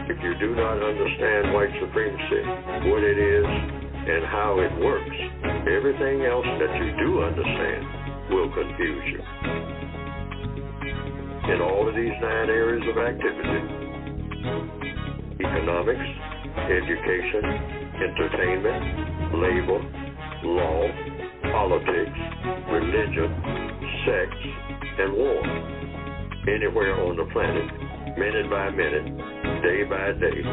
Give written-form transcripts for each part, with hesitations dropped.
If you do not understand white supremacy, what it is, and how it works, everything else that you do understand will confuse you. In all of these 9 areas of activity, economics, education, entertainment, labor, law, politics, religion, sex, and war. Anywhere on the planet, minute by minute, day by day,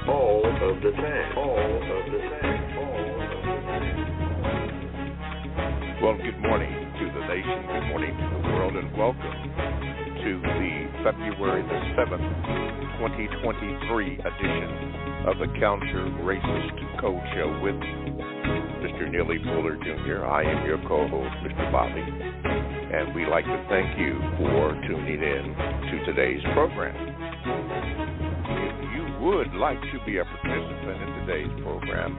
all of the time, all of the time, all of the time. Well, good morning to the nation, good morning to the world, and welcome to the February the 7th, 2023 edition of the Counter Racist Code Show with Mr. Neel Fuller Jr. I am your co-host, Mr. Bobby, and we'd like to thank you for tuning in to today's program. If you would like to be a participant in today's program,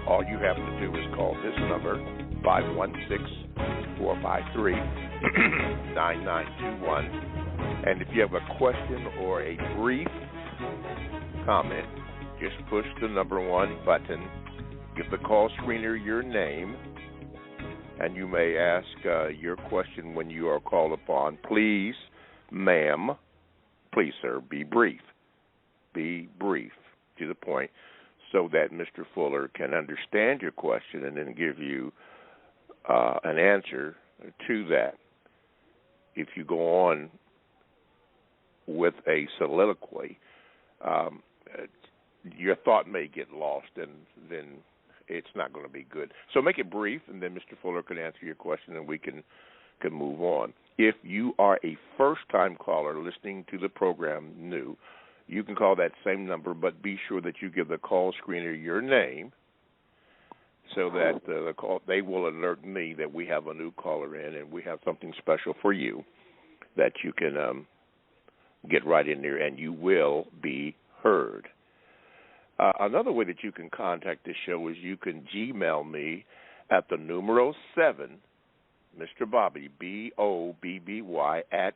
all you have to do is call this number, 516-453-9921, and if you have a question or a brief comment, just push the number 1 button, give the call screener your name, and you may ask your question when you are called upon. Please, ma'am, please, sir, be brief. Be brief, to the point, so that Mr. Fuller can understand your question and then give you an answer to that. If you go on with a soliloquy, your thought may get lost, and then it's not going to be good. So make it brief, and then Mr. Fuller can answer your question, and we can move on. If you are a first-time caller listening to the program new, you can call that same number, but be sure that you give the call screener your name so that they will alert me that we have a new caller in, and we have something special for you that you can get right in there, and you will be heard. Another way that you can contact the show is you can Gmail me at the numero 7, Mr. Bobby, BOBBY, at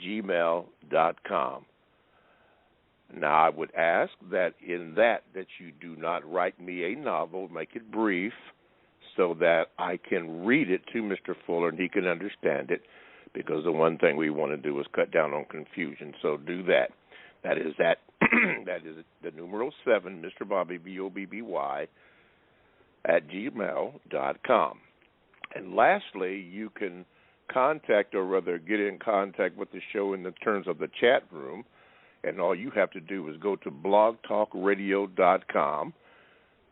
gmail.com. Now, I would ask that in that you do not write me a novel, make it brief, so that I can read it to Mr. Fuller and he can understand it, because the one thing we want to do is cut down on confusion. So do that. That is that is the numero 7, Mr. Bobby, BOBBY, at gmail.com. And lastly, you can contact, or rather get in contact with the show in the terms of the chat room, and all you have to do is go to blogtalkradio.com.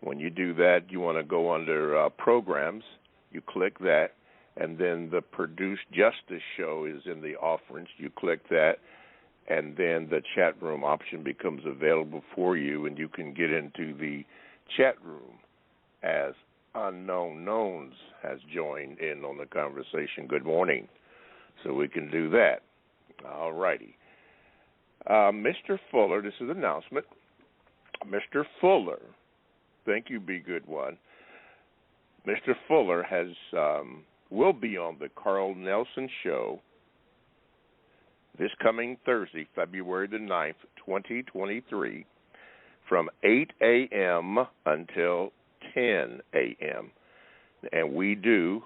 When you do that, you want to go under programs, you click that, and then the Produce Justice show is in the offerings. You click that, and then the chat room option becomes available for you, and you can get into the chat room as Unknown Knowns has joined in on the conversation. Good morning. So we can do that. All righty. Mr. Fuller, this is an announcement. Mr. Fuller, thank you, Be Good One. Mr. Fuller will be on the Carl Nelson Show this coming Thursday, February the 9th, 2023, from 8 a.m. until 10 a.m. And we do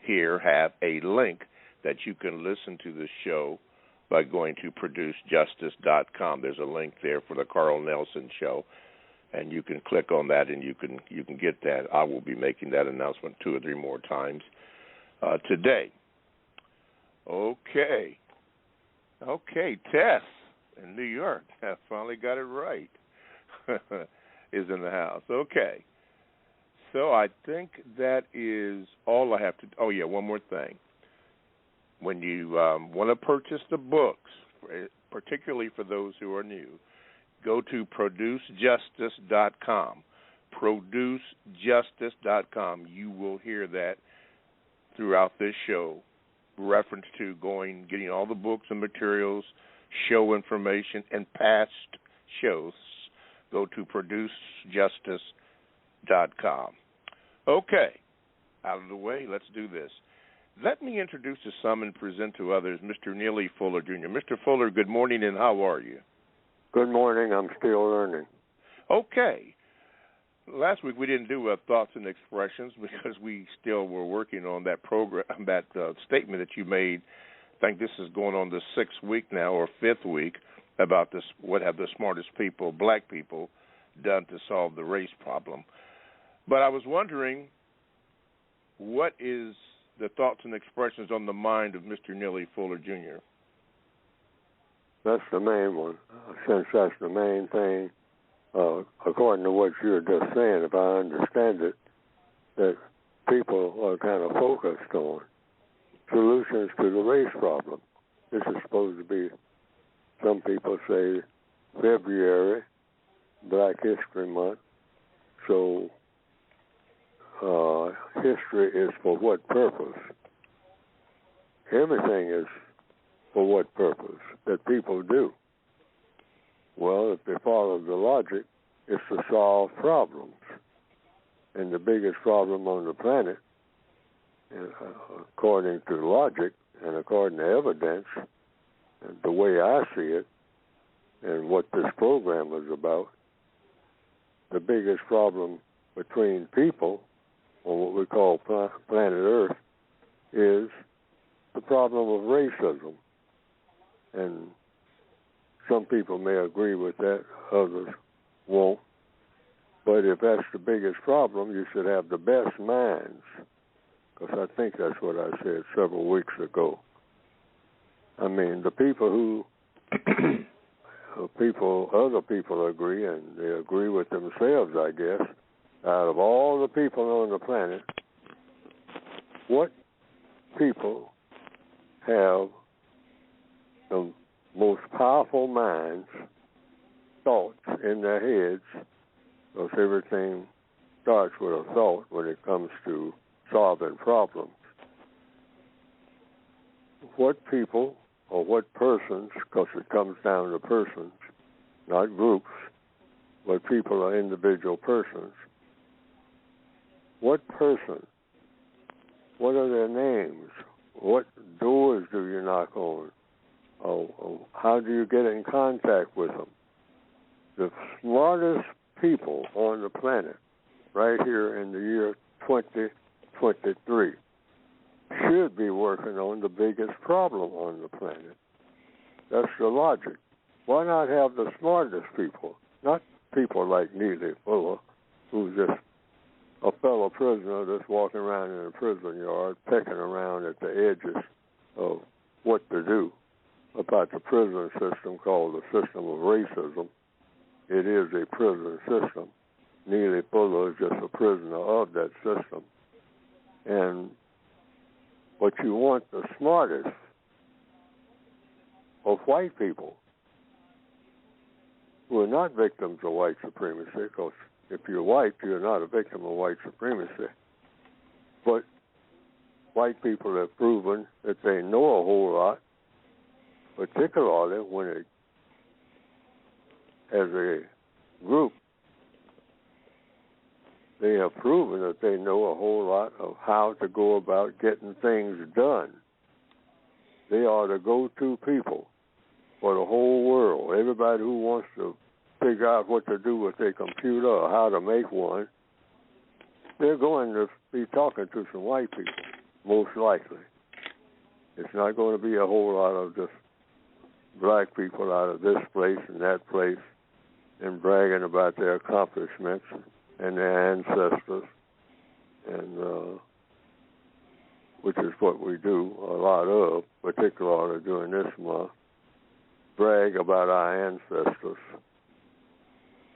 here have a link that you can listen to the show by going to producejustice.com. There's a link there for the Carl Nelson Show, and you can click on that and you can get that. I will be making that announcement 2 or 3 more times today. Okay, Tess in New York, I finally got it right, is in the house. Okay, so I think that is all I have to. Oh yeah, one more thing. When you want to purchase the books, particularly for those who are new, go to producejustice.com. Producejustice.com. You will hear that throughout this show, reference to getting all the books and materials, show information, and past shows. Go to producejustice.com. Okay, out of the way, let's do this. Let me introduce to some and present to others Mr. Neel Fuller Jr. Mr. Fuller, good morning, and how are you? Good morning. I'm still learning. Okay. Last week we didn't do thoughts and expressions because we still were working on that program, that statement that you made. I think this is going on the 6th week now or 5th week about this. What have the smartest people, black people, done to solve the race problem? But I was wondering, what is the thoughts and expressions on the mind of Mr. Neel Fuller Jr.? That's the main one. Since that's the main thing, according to what you're just saying, if I understand it, that people are kind of focused on solutions to the race problem. This is supposed to be, some people say, February, Black History Month. So history is for what purpose? Everything is for what purpose that people do. Well, if they follow the logic, it's to solve problems. And the biggest problem on the planet, according to logic and according to evidence, and the way I see it, and what this program is about, the biggest problem between people, or what we call planet Earth, is the problem of racism. And some people may agree with that, others won't. But if that's the biggest problem, you should have the best minds, because I think that's what I said several weeks ago. I mean, the people who, other people agree, and they agree with themselves, I guess, out of all the people on the planet, what people have the most powerful minds, thoughts in their heads, because everything starts with a thought when it comes to solving problems. What people or what persons, because it comes down to persons, not groups, but people are individual persons. What person? What are their names? What doors do you knock on? How do you get in contact with them? The smartest people on the planet, right here in the year 2023, should be working on the biggest problem on the planet. That's the logic. Why not have the smartest people? Not people like Neel Fuller, who's just a fellow prisoner that's walking around in a prison yard, pecking around at the edges of what to do about the prison system called the system of racism. It is a prison system. Neel Fuller is just a prisoner of that system. But you want the smartest of white people who are not victims of white supremacy, because if you're white, you're not a victim of white supremacy. But white people have proven that they know a whole lot, particularly when it, as a group, they have proven that they know a whole lot of how to go about getting things done. They are the go-to people for the whole world. Everybody who wants to figure out what to do with their computer or how to make one, they're going to be talking to some white people, most likely. It's not going to be a whole lot of just black people out of this place and that place and bragging about their accomplishments and their ancestors, and which is what we do a lot of, particularly during this month, brag about our ancestors.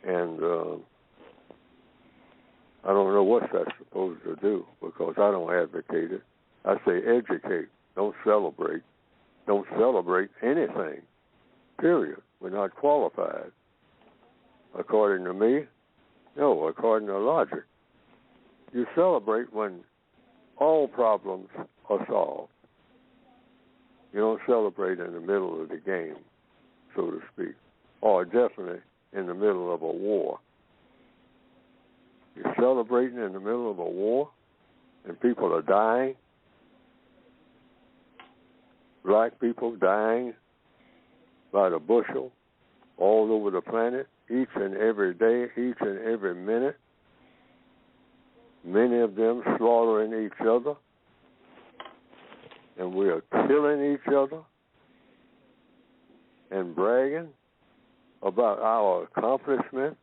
And I don't know what that's supposed to do, because I don't advocate it. I say educate, don't celebrate. Don't celebrate anything, period. We're not qualified. According to me, no, according to logic. You celebrate when all problems are solved. You don't celebrate in the middle of the game, so to speak, or definitely in the middle of a war. You're celebrating in the middle of a war and people are dying, black people dying by the bushel all over the planet, each and every day, each and every minute. Many of them slaughtering each other, and we are killing each other and bragging about our accomplishments,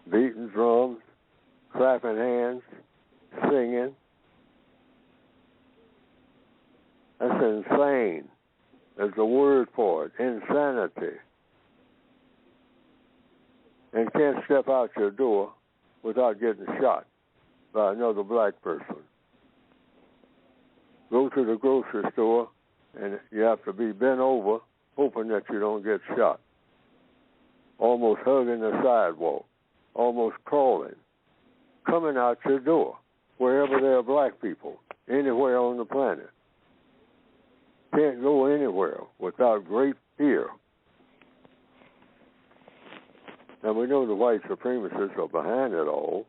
beating drums, clapping hands, singing. That's insane. There's a word for it, insanity. And can't step out your door without getting shot by another black person. Go to the grocery store, and you have to be bent over, hoping that you don't get shot. Almost hugging the sidewalk, almost crawling, coming out your door, wherever there are black people, anywhere on the planet. Can't go anywhere without great fear. Now, we know the white supremacists are behind it all,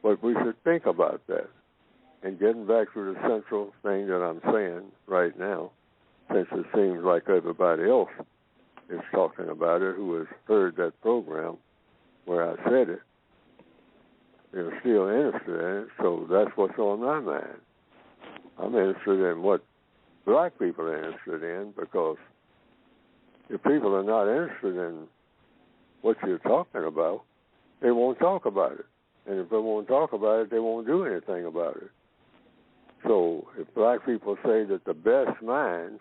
but we should think about that. And getting back to the central thing that I'm saying right now, since it seems like everybody else is talking about it who has heard that program where I said it, they're still interested in it, so that's what's on my mind. I'm interested in what black people are interested in, because if people are not interested in what you're talking about, they won't talk about it. And if they won't talk about it, they won't do anything about it. So if black people say that the best minds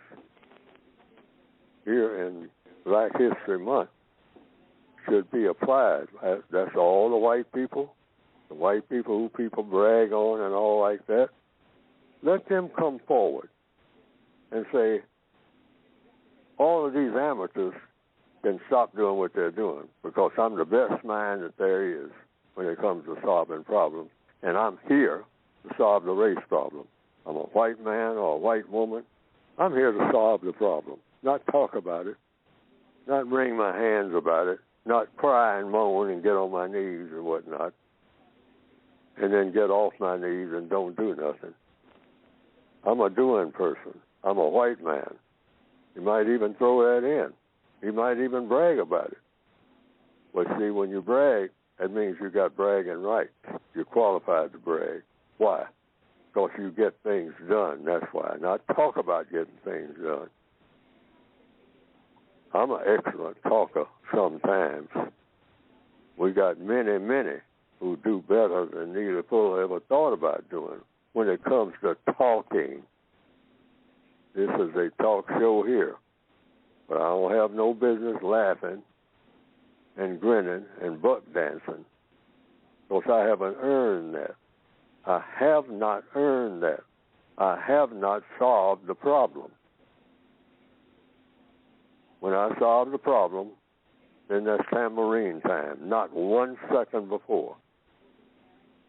here in Black History Month should be applied, that's all the white people who people brag on and all like that, let them come forward and say, all of these amateurs can stop doing what they're doing, because I'm the best mind that there is when it comes to solving problems, and I'm here to solve the race problem. I'm a white man or a white woman. I'm here to solve the problem, not talk about it, not wring my hands about it, not cry and moan and get on my knees and whatnot, and then get off my knees and don't do nothing. I'm a doing person. I'm a white man. You might even throw that in. You might even brag about it. But see, when you brag, that means you got bragging rights. You're qualified to brag. Why? Because you get things done. That's why. Not talk about getting things done. I'm an excellent talker sometimes. We got many, many who do better than Neel ever thought about doing when it comes to talking. This is a talk show here, but I don't have no business laughing and grinning and buck dancing, because I haven't earned that. I have not earned that. I have not solved the problem. When I solve the problem, then that's tambourine time, not 1 second before.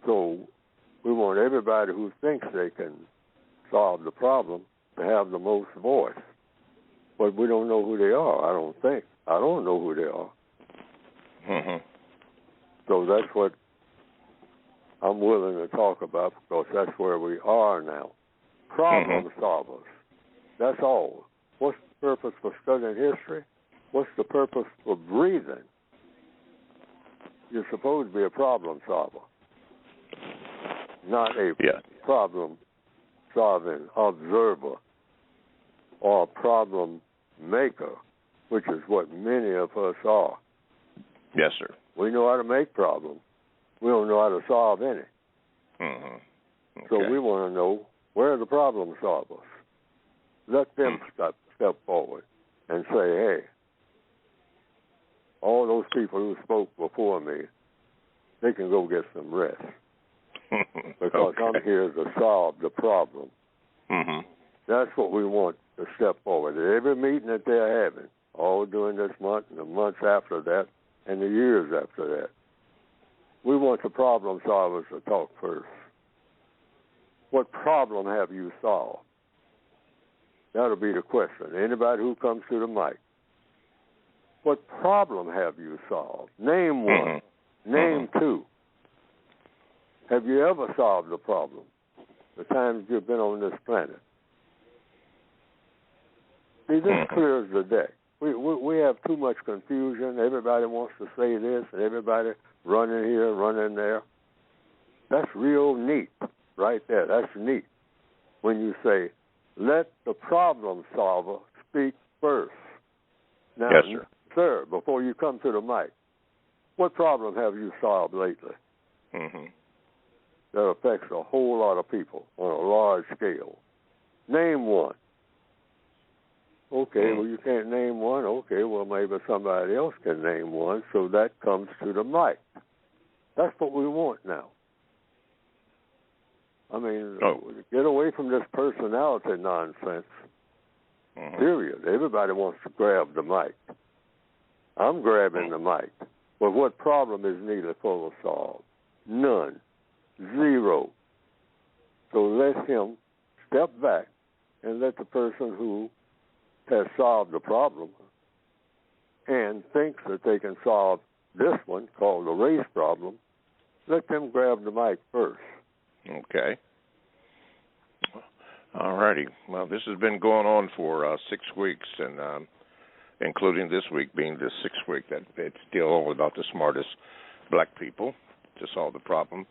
So we want everybody who thinks they can solve the problem to have the most voice. But we don't know who they are, I don't think. I don't know who they are. Mm-hmm. So that's what I'm willing to talk about, because that's where we are now. Problem solvers. That's all. What's the purpose for studying history? What's the purpose for breathing? You're supposed to be a problem solver, not a problem-solving observer or a problem maker, which is what many of us are. Yes, sir. We know how to make problems. We don't know how to solve any. Mm-hmm. Okay. So we want to know, where are the problem solvers? Let them step forward and say, hey, all those people who spoke before me, they can go get some rest. Because I'm here to solve the problem. Mm-hmm. That's what we want to step forward. At every meeting that they're having, all during this month and the months after that and the years after that, we want the problem solvers to talk first. What problem have you solved? That'll be the question. Anybody who comes to the mic. What problem have you solved? Name one. Name two. Have you ever solved a problem the times you've been on this planet? See, this clears the deck. We have too much confusion. Everybody wants to say this, and everybody running here, running there. That's real neat right there. That's neat when you say, let the problem solver speak first. Now, yes, sir, before you come to the mic, what problem have you solved lately? That affects a whole lot of people on a large scale. Name one. Okay, well, you can't name one. Okay, well, maybe somebody else can name one, so that comes to the mic. That's what we want now. I mean, get away from this personality nonsense. Period. Everybody wants to grab the mic. I'm grabbing the mic. But what problem is needed for to solve? None. Zero. So let him step back and let the person who has solved the problem and thinks that they can solve this one, called the race problem, let them grab the mic first. Okay. All righty. Well, this has been going on for 6 weeks, and including this week being the 6th week, that it's still all about the smartest black people to solve the problem.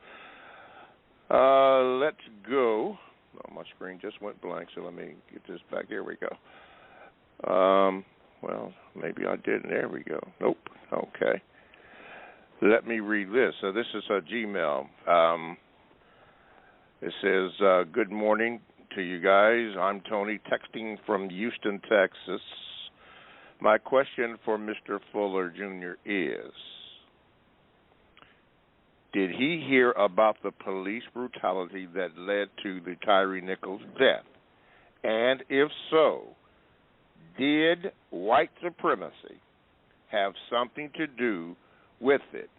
Let's go. Oh, my screen just went blank, so let me get this back. Here we go. Well, maybe I didn't. There we go. Nope. Okay. Let me read this. So this is a Gmail. It says, good morning to you guys. I'm Tony, texting from Houston, Texas. My question for Mr. Fuller, Jr. is, did he hear about the police brutality that led to the Tyre Nichols death? And if so, did white supremacy have something to do with it?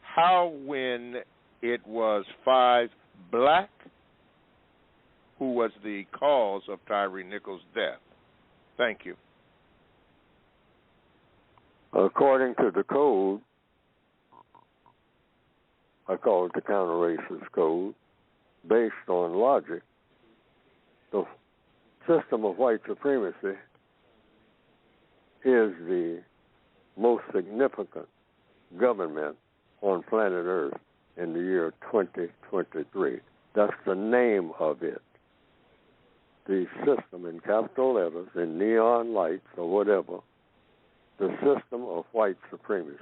How, when it was 5 black who was the cause of Tyre Nichols' death? Thank you. According to the code, I call it the counter-racist code, based on logic, the system of white supremacy is the most significant government on planet Earth in the year 2023. That's the name of it. The system, in capital letters, in neon lights or whatever, the system of white supremacy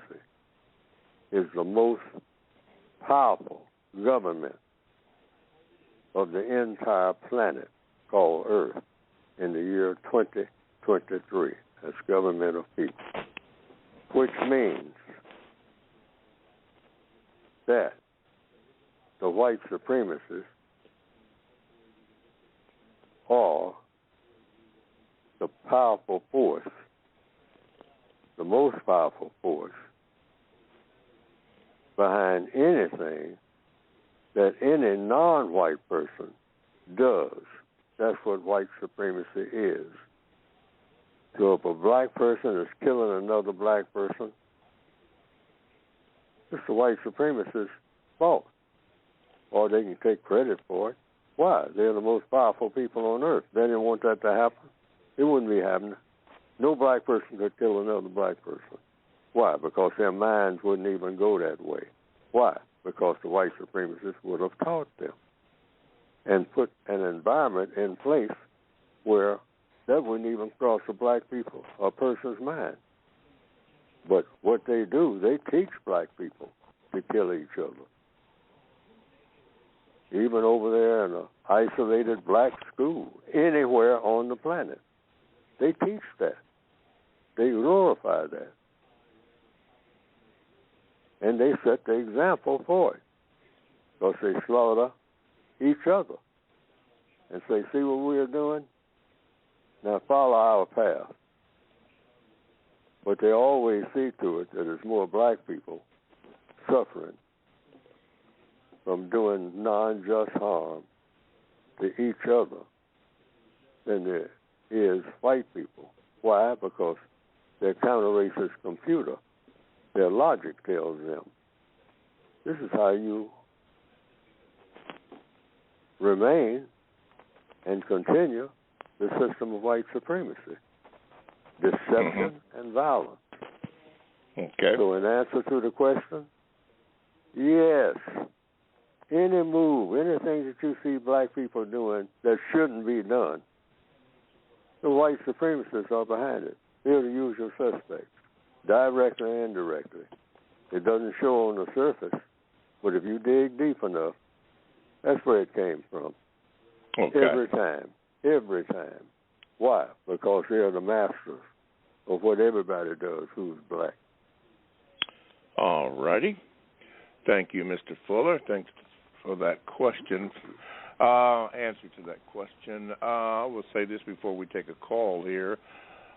is the most powerful government of the entire planet called Earth in the year 2023. That's government of people, which means that the white supremacists are the powerful force, the most powerful force behind anything that any non-white person does. That's what white supremacy is. So if a black person is killing another black person, it's the white supremacist's fault. Or they can take credit for it. Why? They're the most powerful people on earth. They didn't want that to happen. It wouldn't be happening. No black person could kill another black person. Why? Because their minds wouldn't even go that way. Why? Because the white supremacists would have taught them and put an environment in place where that wouldn't even cross a black people, a person's mind. But what they do, they teach black people to kill each other. Even over there in an isolated black school, anywhere on the planet, they teach that. They glorify that. And they set the example for it. Because they slaughter each other. And say, see what we're doing? Now follow our path. But they always see to it that there's more black people suffering from doing non-just harm to each other than there is white people. Why? Because their counter-racist computer, their logic tells them, this is how you remain and continue the system of white supremacy, deception and violence. Okay. So in answer to the question, yes, any move, anything that you see black people doing that shouldn't be done, the white supremacists are behind it. They're the usual suspects, directly and indirectly. It doesn't show on the surface, but if you dig deep enough, that's where it came from. Okay. Every time. Why? Because they're the masters of what everybody does who's black. All righty. Thank you, Mr. Fuller. Thanks for that question. Answer to that question. I will say this before we take a call here.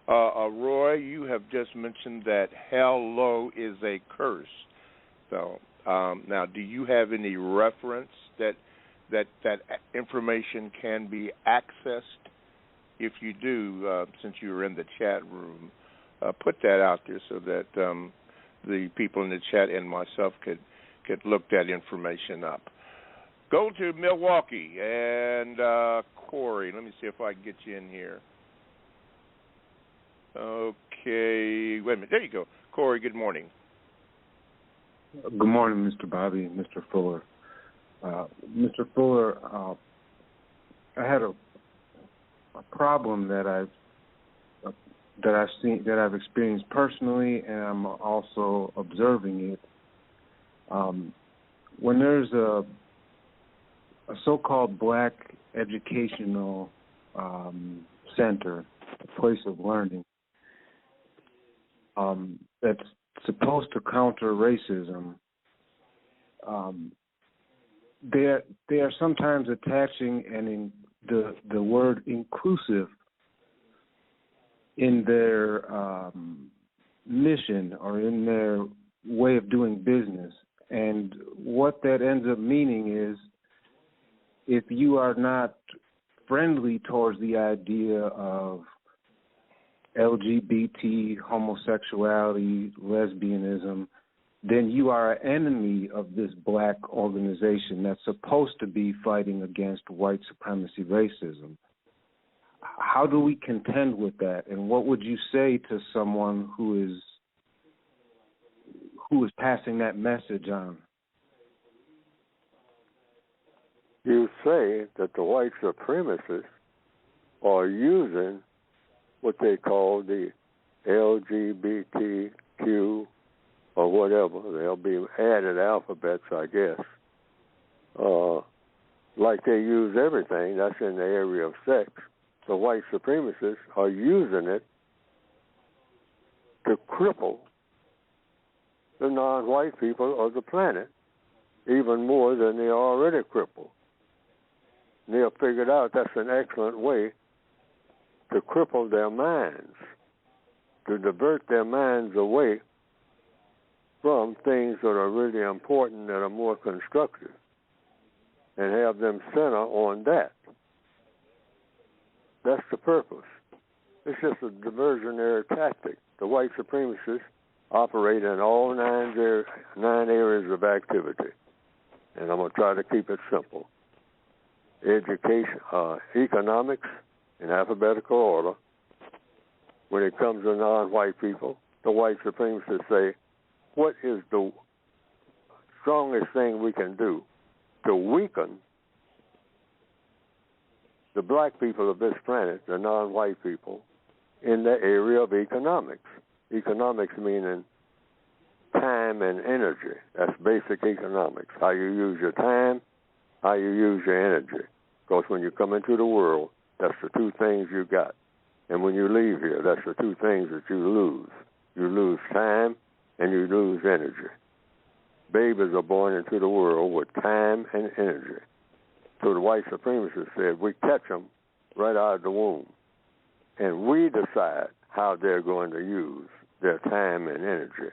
Roy, you have just mentioned that hello is a curse. So now, do you have any reference that information can be accessed? If you do, since you were in the chat room, put that out there so that the people in the chat and myself could look that information up. Go to Milwaukee and Corey. Let me see if I can get you in here. Okay, wait a minute. There you go. Corey, good morning. Good morning, Mr. Bobby and Mr. Fuller. Mr. Fuller, I had a problem that I've experienced personally, and I'm also observing it. When there's a so-called black educational center, a place of learning, that's supposed to counter racism, they are sometimes attaching the word inclusive in their mission or in their way of doing business. And what that ends up meaning is, if you are not friendly towards the idea of LGBT, homosexuality, lesbianism, then you are an enemy of this black organization that's supposed to be fighting against white supremacy racism. How do we contend with that? And what would you say to someone who is passing that message on? You say that the white supremacists are using what they call the LGBTQ or whatever. They'll be added alphabets, I guess. Like they use everything that's in the area of sex. The white supremacists are using it to cripple the non-white people of the planet even more than they are already crippled. Neel figured out that's an excellent way to cripple their minds, to divert their minds away from things that are really important, that are more constructive, and have them center on that. That's the purpose. It's just a diversionary tactic. The white supremacists operate in all nine areas of activity, and I'm going to try to keep it simple. Education, economics, in alphabetical order. When it comes to non-white people, the white supremacists say, what is the strongest thing we can do to weaken the black people of this planet, the non-white people, in the area of economics? Economics meaning time and energy. That's basic economics. How you use your time, how you use your energy. Because when you come into the world, that's the two things you got. And when you leave here, that's the two things that you lose. You lose time and you lose energy. Babies are born into the world with time and energy. So the white supremacists said, we catch them right out of the womb. And we decide how they're going to use their time and energy.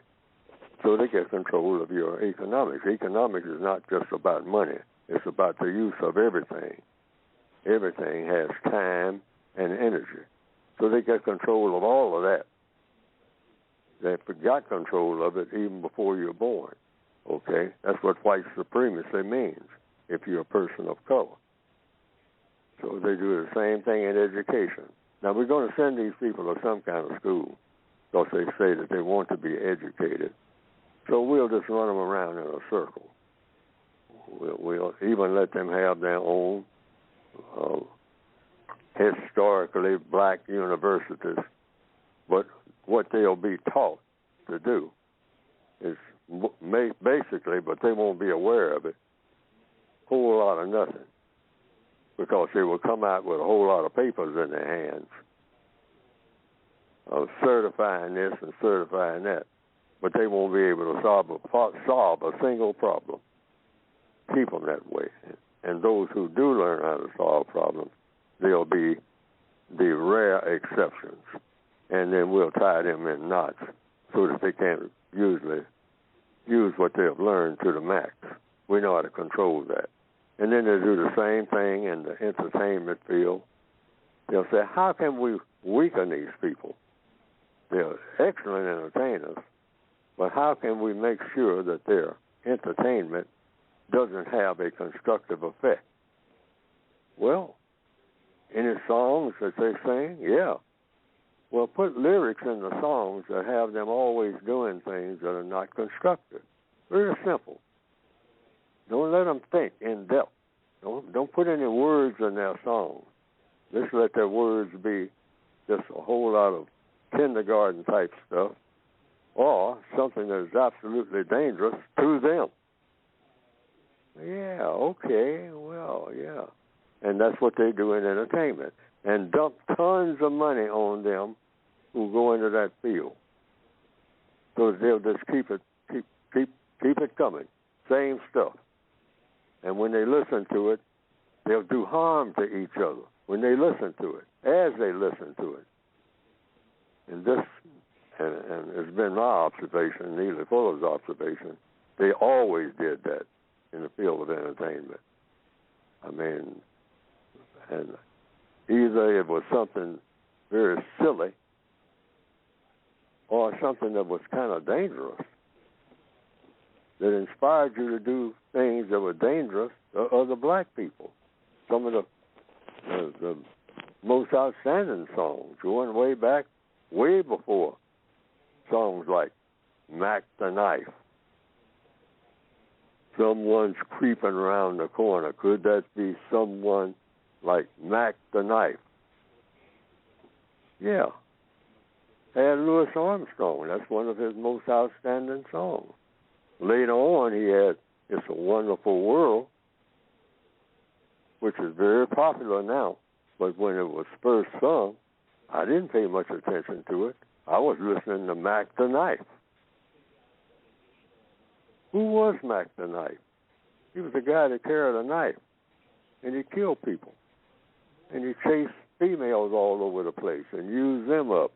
So they get control of your economics. Economics is not just about money. It's about the use of everything. Everything has time and energy. So they get control of all of that. They got control of it even before you're born. Okay? That's what white supremacy means if you're a person of color. So they do the same thing in education. Now, we're going to send these people to some kind of school because they say that they want to be educated. So we'll just run them around in a circle. We'll even let them have their own historically black universities. But what they'll be taught to do is basically, but they won't be aware of it, a whole lot of nothing. Because they will come out with a whole lot of papers in their hands of certifying this and certifying that. But they won't be able to solve a single problem. Keep them that way. And those who do learn how to solve problems, they'll be the rare exceptions. And then we'll tie them in knots so that they can't usually use what they have learned to the max. We know how to control that. And then they do the same thing in the entertainment field. They'll say, how can we weaken these people? They're excellent entertainers, but how can we make sure that their entertainment doesn't have a constructive effect? Well, any songs that they sing? Yeah. Well, put lyrics in the songs that have them always doing things that are not constructive. Very simple. Don't let them think in depth. Don't put any words in their songs. Just let their words be just a whole lot of kindergarten type stuff or something that is absolutely dangerous to them. Yeah, okay, well, yeah. And that's what they do in entertainment. And dump tons of money on them who go into that field. So they'll just keep it coming. Same stuff. And when they listen to it, they'll do harm to each other when they listen to it, as they listen to it. And this, and it's been my observation, Neel Fuller's observation, they always did that in the field of entertainment. I mean, and either it was something very silly or something that was kind of dangerous that inspired you to do things that were dangerous to other black people. Some of the most outstanding songs, going way back, way before songs like Mac the Knife. Someone's creeping around the corner. Could that be someone like Mac the Knife? Yeah. And Louis Armstrong, that's one of his most outstanding songs. Later on, he had It's a Wonderful World, which is very popular now. But when it was first sung, I didn't pay much attention to it. I was listening to Mac the Knife. Who was Mac the Knife? He was the guy that carried a knife, and he killed people. And he chased females all over the place and used them up,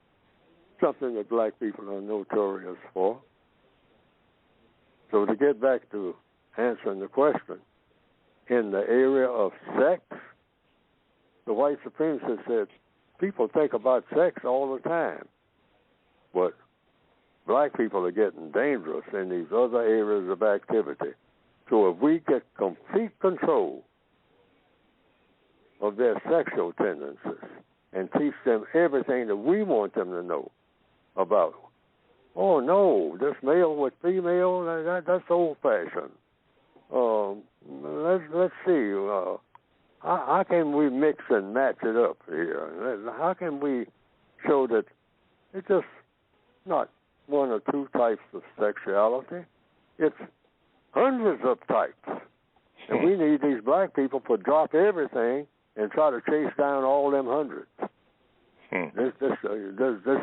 something that black people are notorious for. So to get back to answering the question, in the area of sex, the white supremacist said, people think about sex all the time, but black people are getting dangerous in these other areas of activity. So if we get complete control of their sexual tendencies and teach them everything that we want them to know about, oh, no, this male with female, that's old-fashioned. Let's see. How can we mix and match it up here? How can we show that it's just not one or two types of sexuality? It's hundreds of types. And we need these black people to drop everything and try to chase down all them hundreds. They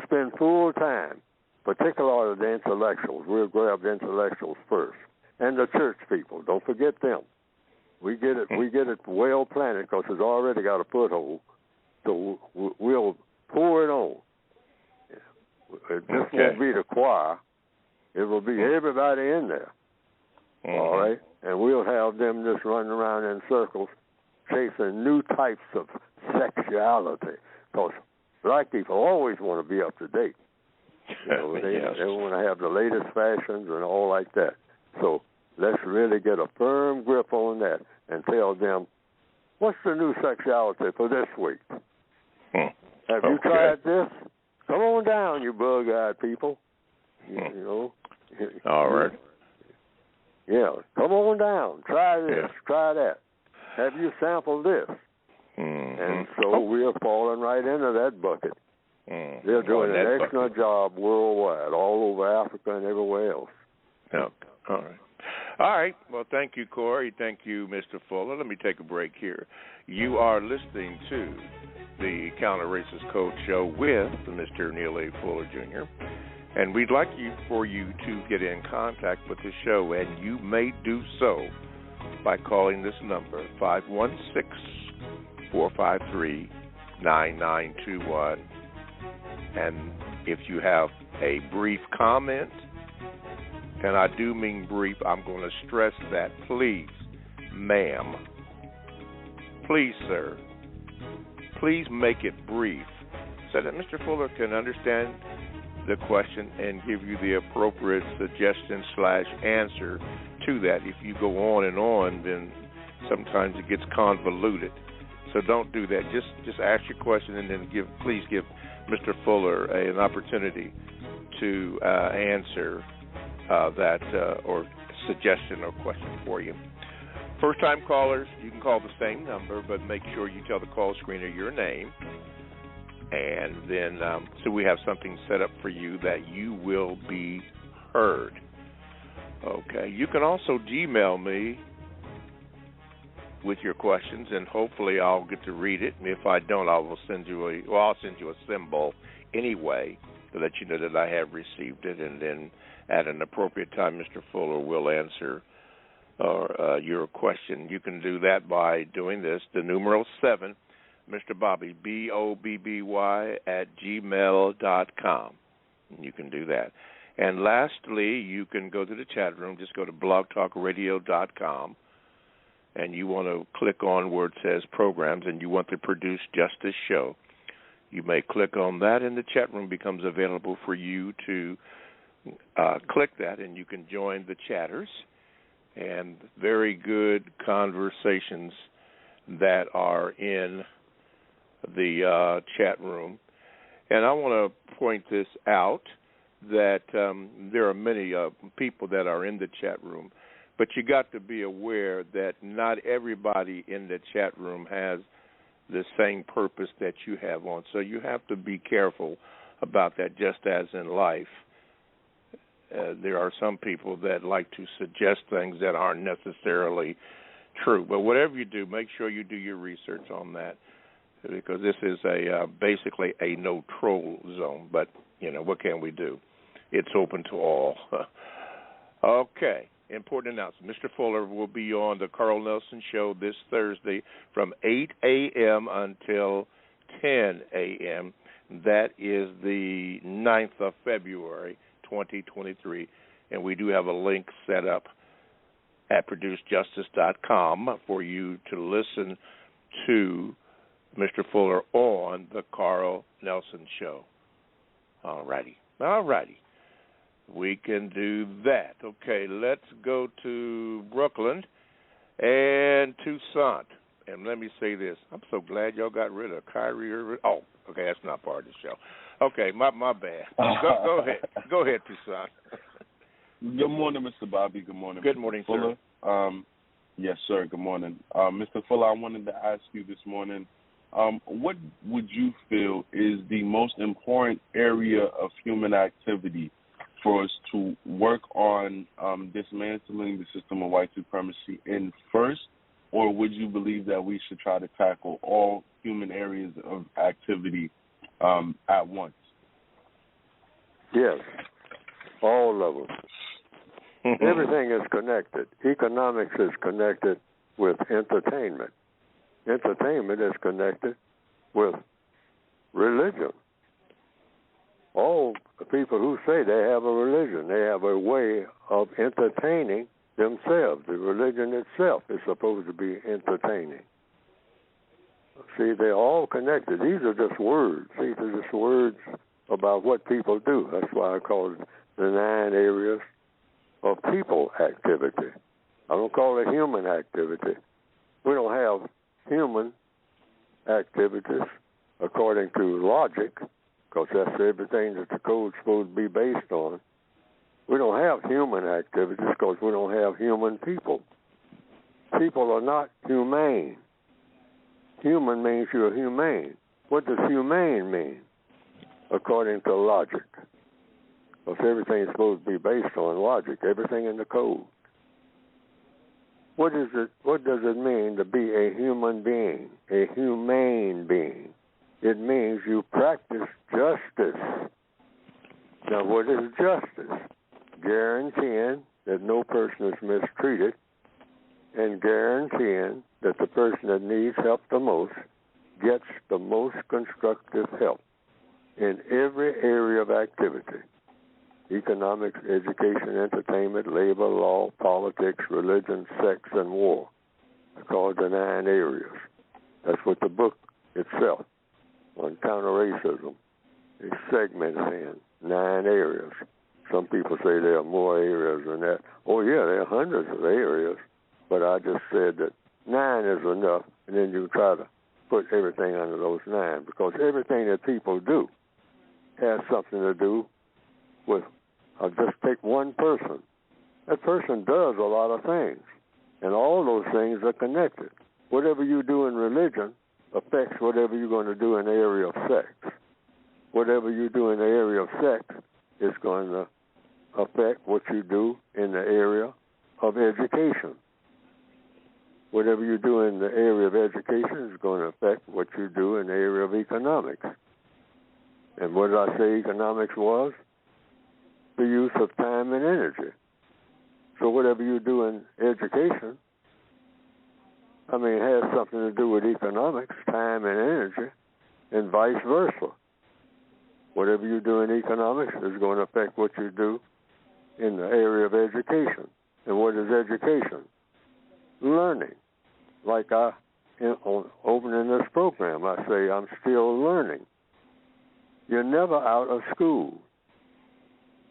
spend full time, particularly the intellectuals. We'll grab the intellectuals first. And the church people, don't forget them. We get it well planted because it's already got a foothold. So we'll pour it on. It just won't be the choir. It will be everybody in there. All right? And we'll have them just running around in circles chasing new types of sexuality because black people always want to be up to date. You know, they want to have the latest fashions and all like that. So let's really get a firm grip on that and tell them what's the new sexuality for this week? Have you tried this? Come on down, you bug-eyed people. You know. All right. Yeah, come on down. Try this. Try that. Have you sampled this? And so we are falling right into that bucket. They're doing an excellent job worldwide, all over Africa and everywhere else. Okay. All right. All right. Well, thank you, Corey. Thank you, Mr. Fuller. Let me take a break here. You are listening to the Counter Racist Code Show with Mr. Neel A. Fuller, Jr., and we'd like for you to get in contact with the show, and you may do so by calling this number, 516-453-9921. And if you have a brief comment, and I do mean brief, I'm going to stress that, please, ma'am, please, sir, please make it brief so that Mr. Fuller can understand the question and give you the appropriate suggestion/answer to that. If you go on and on, then sometimes it gets convoluted. So don't do that. Just ask your question and then please give Mr. Fuller an opportunity to answer that or suggestion or question for you. First-time callers, you can call the same number, but make sure you tell the call screener your name. And then so we have something set up for you that you will be heard. Okay. You can also Gmail me with your questions, and hopefully I'll get to read it. And if I don't, I'll send you a symbol anyway to let you know that I have received it. And then at an appropriate time, Mr. Fuller will answer your question. You can do that by doing this, the numeral 7. Mr. Bobby, BOBBY @gmail.com. You can do that. And lastly, you can go to the chat room. Just go to blogtalkradio.com, and you want to click on where it says programs, and you want to produce Justice Show. You may click on that, and the chat room becomes available for you to click that, and you can join the chatters. And very good conversations that are in the chat room. And I want to point this out, that there are many people that are in the chat room, but you got to be aware that not everybody in the chat room has the same purpose that you have on. So you have to be careful about that, just as in life. There are some people that like to suggest things that aren't necessarily true. But whatever you do, make sure you do your research on that, because this is basically a no-troll zone. But, what can we do? It's open to all. Okay, important announcement. Mr. Fuller will be on the Carl Nelson Show this Thursday from 8 a.m. until 10 a.m. That is the 9th of February, 2023. And we do have a link set up at producejustice.com for you to listen to Mr. Fuller on the Carl Nelson Show. All righty. We can do that. Okay, let's go to Brooklyn and Toussaint. And let me say this. I'm so glad y'all got rid of Kyrie Irving. Oh, okay, that's not part of the show. Okay, my bad. Go ahead. Go ahead, Toussaint. Good morning, Mr. Bobby. Good morning, Good Mr. morning, Fuller. sir. Yes, sir. Good morning. Mr. Fuller, I wanted to ask you this morning, what would you feel is the most important area of human activity for us to work on dismantling the system of white supremacy in first, or would you believe that we should try to tackle all human areas of activity at once? Yes, all of them. Everything is connected. Economics is connected with entertainment. Entertainment is connected with religion. All the people who say they have a religion, they have a way of entertaining themselves. The religion itself is supposed to be entertaining. See, they're all connected. These are just words. These are just words about what people do. That's why I call it the 9 areas of people activity. I don't call it human activity. We don't have human activities according to logic, because that's everything that the code's supposed to be based on. We don't have human activities because we don't have human people. People are not humane. Human means you're humane. What does humane mean? According to logic. Because everything is supposed to be based on logic, everything in the code. What does it mean to be a human being, a humane being? It means you practice justice. Now, what is justice? Guaranteeing that no person is mistreated and guaranteeing that the person that needs help the most gets the most constructive help in every area of activity: economics, education, entertainment, labor, law, politics, religion, sex, and war. They're called the 9 areas. That's what the book itself on counter-racism is segmented in 9 areas. Some people say there are more areas than that. Oh, yeah, there are hundreds of areas, but I just said that 9 is enough, and then you try to put everything under those 9, because everything that people do has something to do with, I'll just take one person. That person does a lot of things, and all those things are connected. Whatever you do in religion affects whatever you're going to do in the area of sex. Whatever you do in the area of sex is going to affect what you do in the area of education. Whatever you do in the area of education is going to affect what you do in the area of economics. And what did I say economics was? The use of time and energy. So whatever you do in education, has something to do with economics, time and energy, and vice versa. Whatever you do in economics is going to affect what you do in the area of education. And what is education? Learning. Like on opening this program, I say I'm still learning. You're never out of school.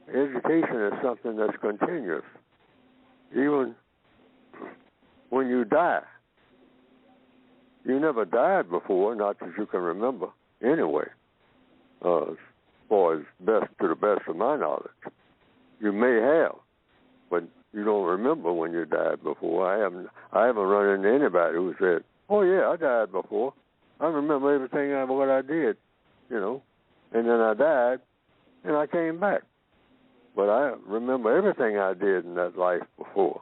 Education is something that's continuous. Even when you die. You never died before, not that you can remember anyway, as far as to the best of my knowledge. You may have, but you don't remember when you died before. I haven't run into anybody who said, "Oh yeah, I died before. I remember everything what I did, and then I died, and I came back. But I remember everything I did in that life before."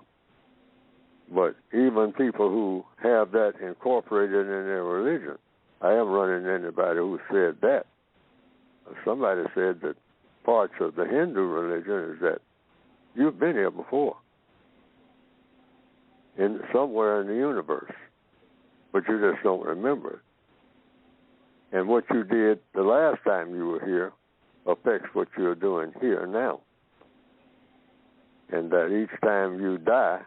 But even people who have that incorporated in their religion, I haven't run into anybody who said that. Somebody said that parts of the Hindu religion is that you've been here before, somewhere in the universe, but you just don't remember it. And what you did the last time you were here affects what you're doing here now. And that each time you die,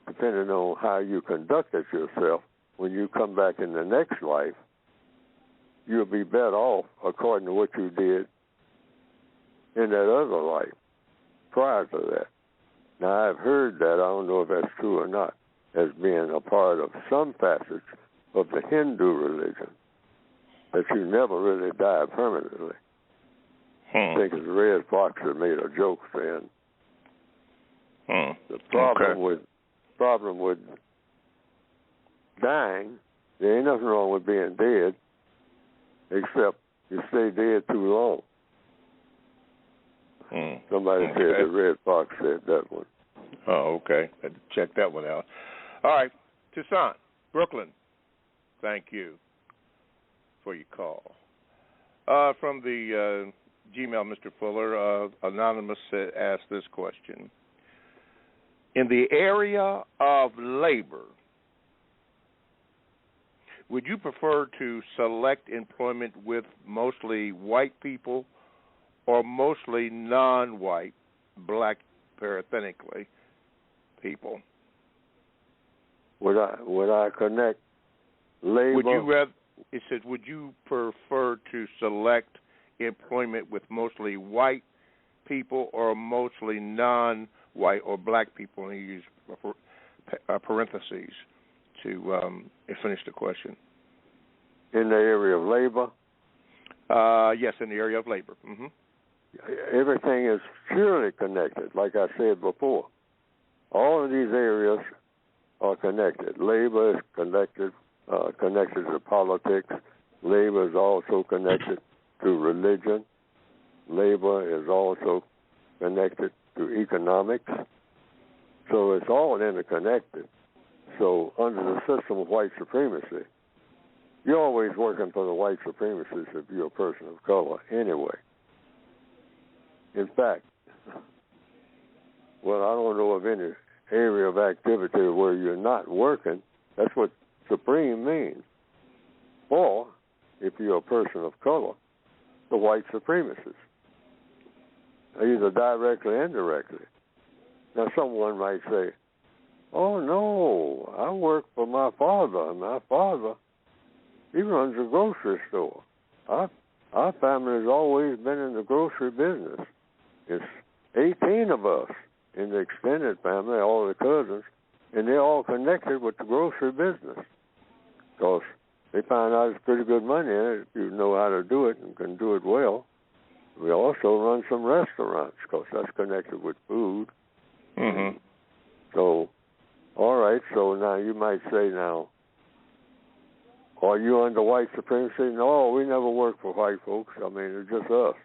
depending on how you conducted yourself, when you come back in the next life, you'll be better off according to what you did in that other life prior to that. Now, I've heard that. I don't know if that's true or not, as being a part of some facets of the Hindu religion, that you never really die permanently. I think it's Red Fox that made a joke saying the problem with dying, there ain't nothing wrong with being dead, except you stay dead too long. Somebody said that Red Fox said that one. Oh, okay. I had to check that one out. All right. Toussaint, Brooklyn, thank you for your call. From the Gmail, Mr. Fuller, Anonymous asked this question. In the area of labor, would you prefer to select employment with mostly white people or mostly non-white, black, parenthetically, people? Would I connect labor? It says, would you prefer to select employment with mostly white people or mostly non-white or black people, and you use parentheses, to finish the question. In the area of labor? Yes, in the area of labor. Mm-hmm. Everything is surely connected, like I said before. All of these areas are connected. Labor is connected to politics. Labor is also connected to religion. Labor is also connected to economics. So it's all interconnected. So under the system of white supremacy, you're always working for the white supremacists if you're a person of color anyway. In fact, well, I don't know of any area of activity where you're not working. That's what supreme means. Or, if you're a person of color, the white supremacists, either directly or indirectly. Now, someone might say, oh, no, I work for my father. My father, he runs a grocery store. Our family has always been in the grocery business. It's 18 of us in the extended family, all the cousins, and they're all connected with the grocery business because they find out it's pretty good money in it if you know how to do it and can do it well. We also run some restaurants because that's connected with food. Mm-hmm. So, all right, so now you might say now, are you under white supremacy? No, we never work for white folks. I mean, it's just us.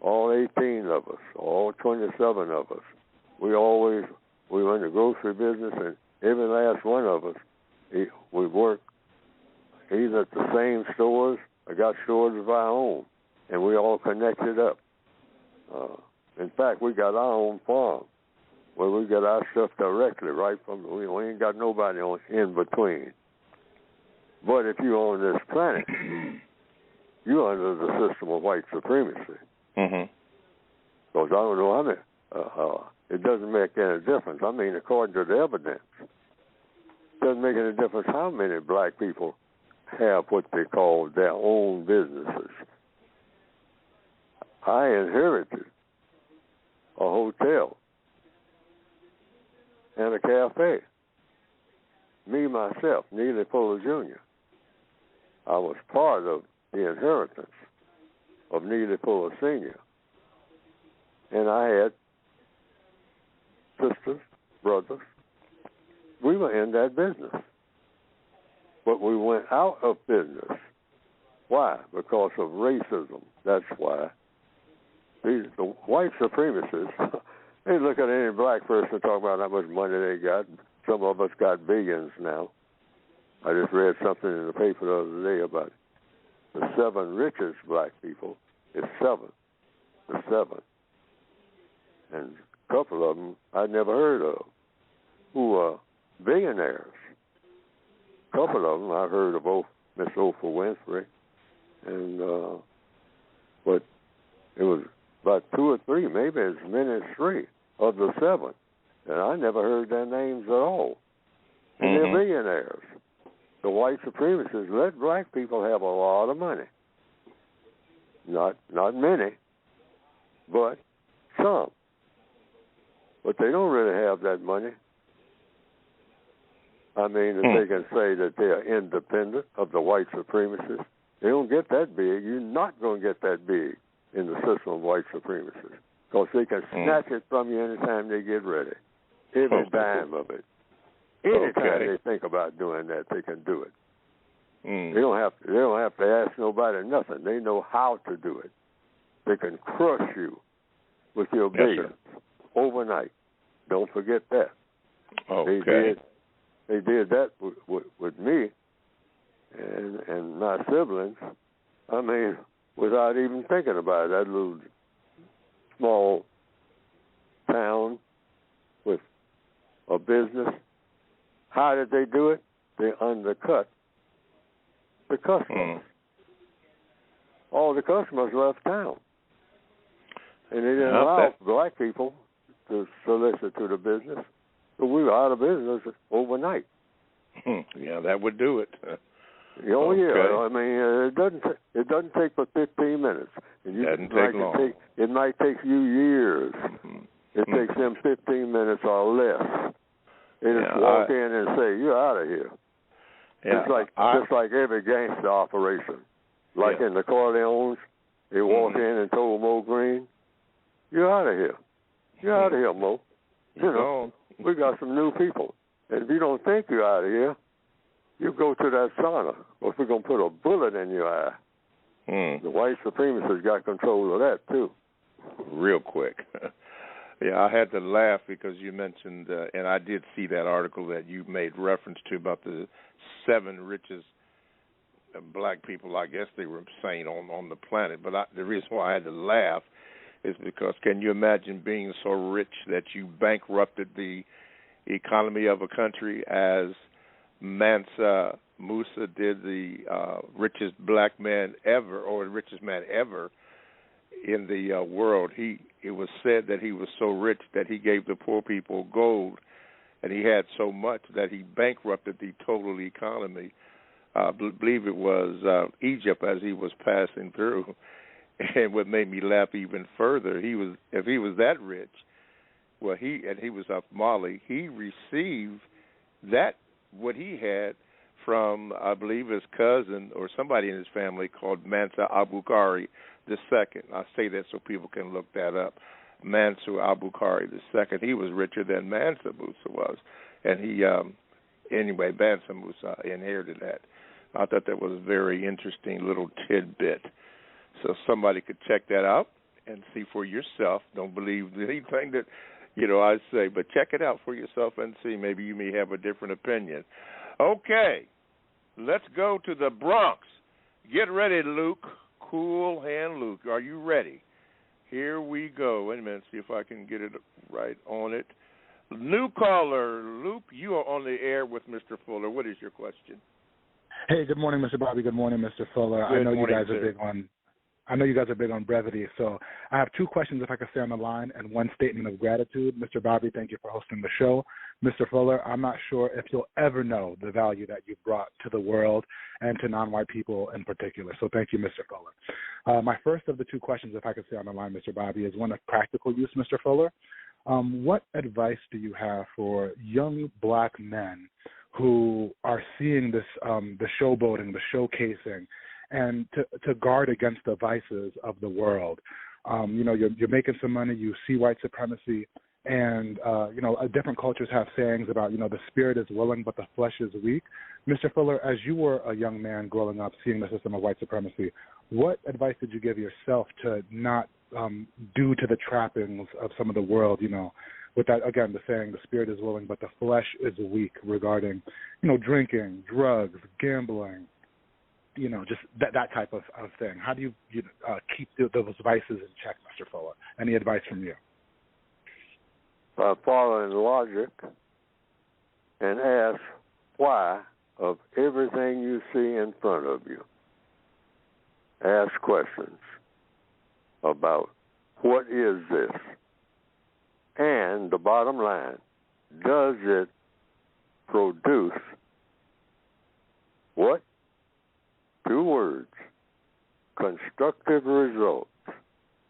All 18 of us, all 27 of us. We run the grocery business, and every last one of us, we work either at the same stores or got stores of our own, and we all connected up. In fact, we got our own farm where we get our stuff directly right from, we ain't got nobody in between. But if you're on this planet, you're under the system of white supremacy. Mm-hmm. Because I don't know how many, it doesn't make any difference. I mean, according to the evidence, it doesn't make any difference how many black people have what they call their own businesses. I inherited a hotel and a cafe. Me, myself, Neel Fuller Jr. I was part of the inheritance of Neel Fuller Sr. And I had sisters, brothers. We were in that business. But we went out of business. Why? Because of racism. That's why. The white supremacists, they look at any black person and talk about how much money they got. Some of us got billions now. I just read something in the paper the other day about the 7 richest black people. It's 7. The 7. And a couple of them I'd never heard of who are billionaires. A couple of them I heard of, both Miss Oprah Winfrey, and but it was about 2 or 3, maybe as many as 3 of the 7. And I never heard their names at all. And they're billionaires. The white supremacists let black people have a lot of money. Not many, but some. But they don't really have that money. I mean, if they can say that they are independent of the white supremacists, they don't get that big. You're not going to get that big in the system of white supremacists because they can snatch it from you anytime they get ready. Every dime of it. Anytime they think about doing that, they can do it. They don't have to ask nobody nothing. They know how to do it. They can crush you with your billions overnight. Don't forget that. Okay. They did that with me and my siblings. I mean, without even thinking about it. That little small town with a business. How did they do it? They undercut the customers. All the customers left town. And they didn't allow black people to solicit to the business. So we were out of business overnight. Yeah, that would do it. Oh, yeah. I mean, it doesn't take but 15 minutes. And doesn't take long. It might take you years. It takes them 15 minutes or less. They just walk in and say, you're out of here. Yeah. Just like every gangster operation. Like in the Corleones, they walk in and told Mo Green, "You're out of here. You're out of here, Mo. You know, we got some new people. And if you don't think you're out of here, you go to that sauna, or if we're going to put a bullet in your eye." The white supremacists got control of that, too. Real quick. Yeah, I had to laugh because you mentioned, and I did see that article that you made reference to about the 7 richest black people, I guess they were saying, on the planet. But the reason why I had to laugh is because can you imagine being so rich that you bankrupted the economy of a country as Mansa Musa did, the richest black man ever, or the richest man ever in the world. It was said that he was so rich that he gave the poor people gold, and he had so much that he bankrupted the total economy. I believe it was Egypt as he was passing through. And what made me laugh even further, if he was that rich, well, he was of Mali, he received that what he had from, I believe, his cousin or somebody in his family called Mansa Abukari II. I say that so people can look that up. Mansa Abukari II. He was richer than Mansa Musa was, and anyway, Mansa Musa inherited that. I thought that was a very interesting little tidbit. So somebody could check that out and see for yourself. Don't believe anything that, I say, but check it out for yourself and see. Maybe you may have a different opinion. Okay, let's go to the Bronx. Get ready, Luke. Cool Hand Luke. Are you ready? Here we go. Wait a minute, see if I can get it right on it. New caller, Luke, you are on the air with Mr. Fuller. What is your question? Hey, good morning, Mr. Bobby. Good morning, Mr. Fuller. I know you guys are big on brevity, so I have 2 questions if I could stay on the line and 1 statement of gratitude. Mr. Bobby, thank you for hosting the show. Mr. Fuller, I'm not sure if you'll ever know the value that you've brought to the world and to non-white people in particular, so thank you, Mr. Fuller. My first of the 2 questions, if I could stay on the line, Mr. Bobby, is one of practical use, Mr. Fuller. What advice do you have for young black men who are seeing this, the showboating, the showcasing, and to guard against the vices of the world? You're making some money, you see white supremacy, and, different cultures have sayings about, the spirit is willing, but the flesh is weak. Mr. Fuller, as you were a young man growing up seeing the system of white supremacy, what advice did you give yourself to not do to the trappings of some of the world, with that, again, the saying, the spirit is willing, but the flesh is weak regarding, drinking, drugs, gambling, just that type of thing. How do you keep those vices in check, Mr. Fuller? Any advice from you? Following logic and ask why of everything you see in front of you. Ask questions about what is this? And the bottom line, does it produce what? 2 words, constructive results.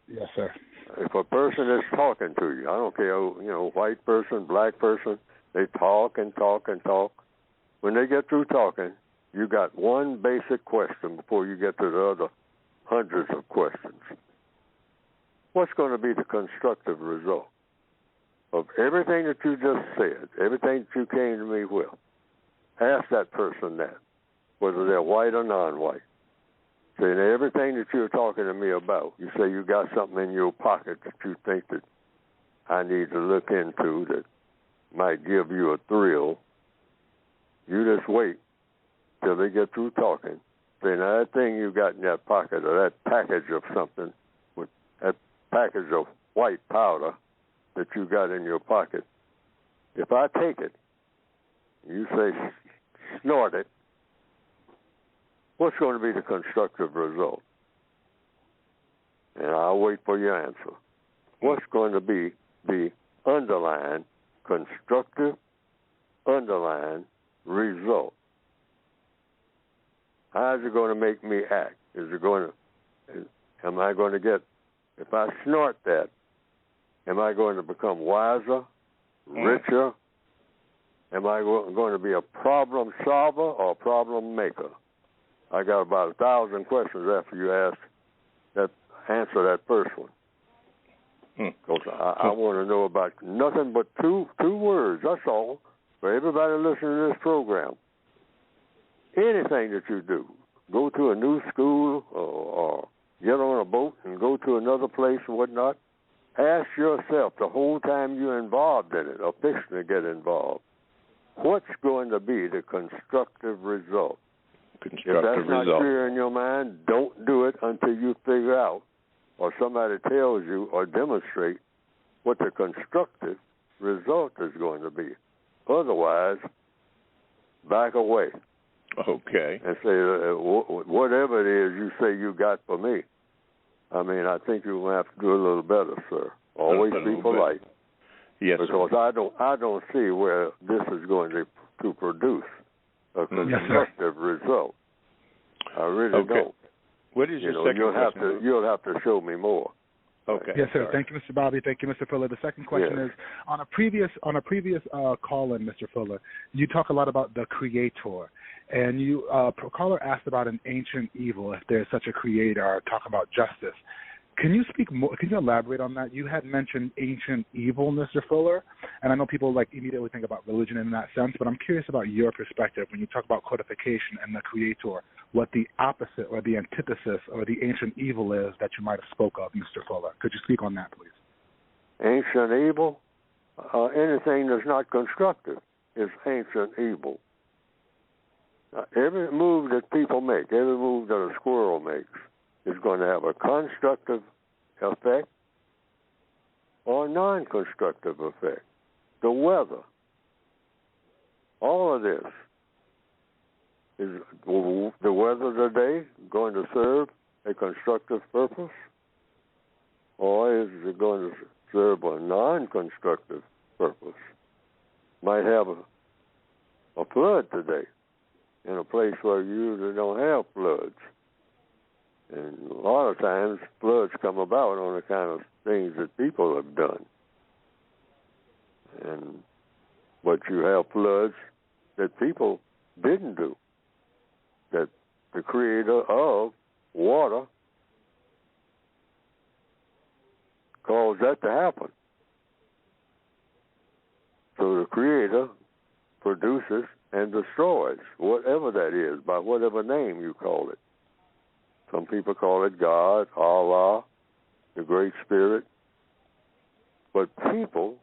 Yes, sir. If a person is talking to you, I don't care, white person, black person, they talk and talk and talk. When they get through talking, you got 1 basic question before you get to the other hundreds of questions. What's going to be the constructive result of everything that you just said, everything that you came to me with? Ask that person that, whether they're white or non-white. So in everything that you're talking to me about, you say you got something in your pocket that you think that I need to look into that might give you a thrill. You just wait till they get through talking. Say, now that thing you got in that pocket, or that package of something, with that package of white powder that you got in your pocket, if I take it, you say snort it, what's going to be the constructive result? And I'll wait for your answer. What's going to be the underlying constructive underlying result? How is it going to make me act? Am I going to get, if I snort that, am I going to become wiser, richer, Am I going to be a problem solver or a problem maker? I got about 1,000 questions after you answer that first one. Because I want to know about nothing but two words. That's all. For everybody listening to this program, anything that you do, go to a new school or get on a boat and go to another place and whatnot, ask yourself the whole time you're involved in it or fixing to get involved, what's going to be the constructive result? If that's not clear in your mind, don't do it until you figure out or somebody tells you or demonstrate what the constructive result is going to be. Otherwise, back away. Okay. And say, whatever it is you say you got for me, I mean, I think you're going to have to do a little better, sir. Always be polite. Yes, because sir. I don't see where this is going to produce a constructive result. I really don't. What is your second question? You'll have to show me more. Okay. Yes, sir. Thank you, Mr. Bobby. Thank you, Mr. Fuller. The second question is, on a previous call-in, Mr. Fuller, you talk a lot about the creator. And you, caller asked about an ancient evil, if there's such a creator, or talk about justice. Can you speak more? Can you elaborate on that? You had mentioned ancient evil, Mr. Fuller, and I know people immediately think about religion in that sense, but I'm curious about your perspective when you talk about codification and the creator, what the opposite or the antithesis or the ancient evil is that you might have spoke of, Mr. Fuller. Could you speak on that, please? Ancient evil? Anything that's not constructive is ancient evil. Every move that people make, every move that a squirrel makes, is going to have a constructive effect or a non-constructive effect. The weather, all of this, is the weather today going to serve a constructive purpose, or is it going to serve a non-constructive purpose? Might have a flood today in a place where you usually don't have floods. And a lot of times floods come about on the kind of things that people have done. But you have floods that people didn't do, that the creator of water caused that to happen. So the creator produces and destroys whatever that is, by whatever name you call it. Some people call it God, Allah, the Great Spirit. But people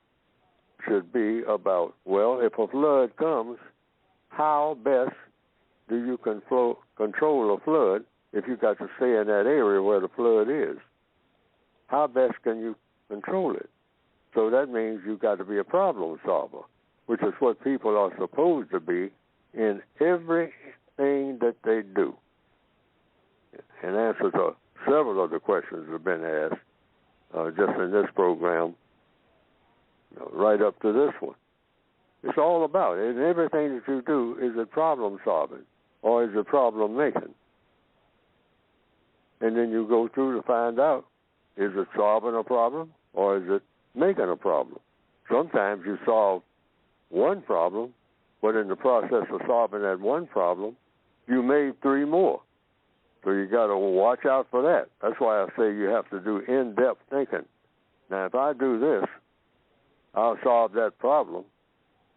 should be about, well, if a flood comes, how best do you control a flood if you got to stay in that area where the flood is? How best can you control it? So that means you've got to be a problem solver, which is what people are supposed to be in everything that they do. In answer to several of the questions that have been asked just in this program, right up to this one. It's all about it. And everything that you do, is it problem solving or is it problem making? And then you go through to find out, is it solving a problem or is it making a problem? Sometimes you solve one problem, but in the process of solving that one problem, you made 3 more. So you got to watch out for that. That's why I say you have to do in-depth thinking. Now, if I do this, I'll solve that problem,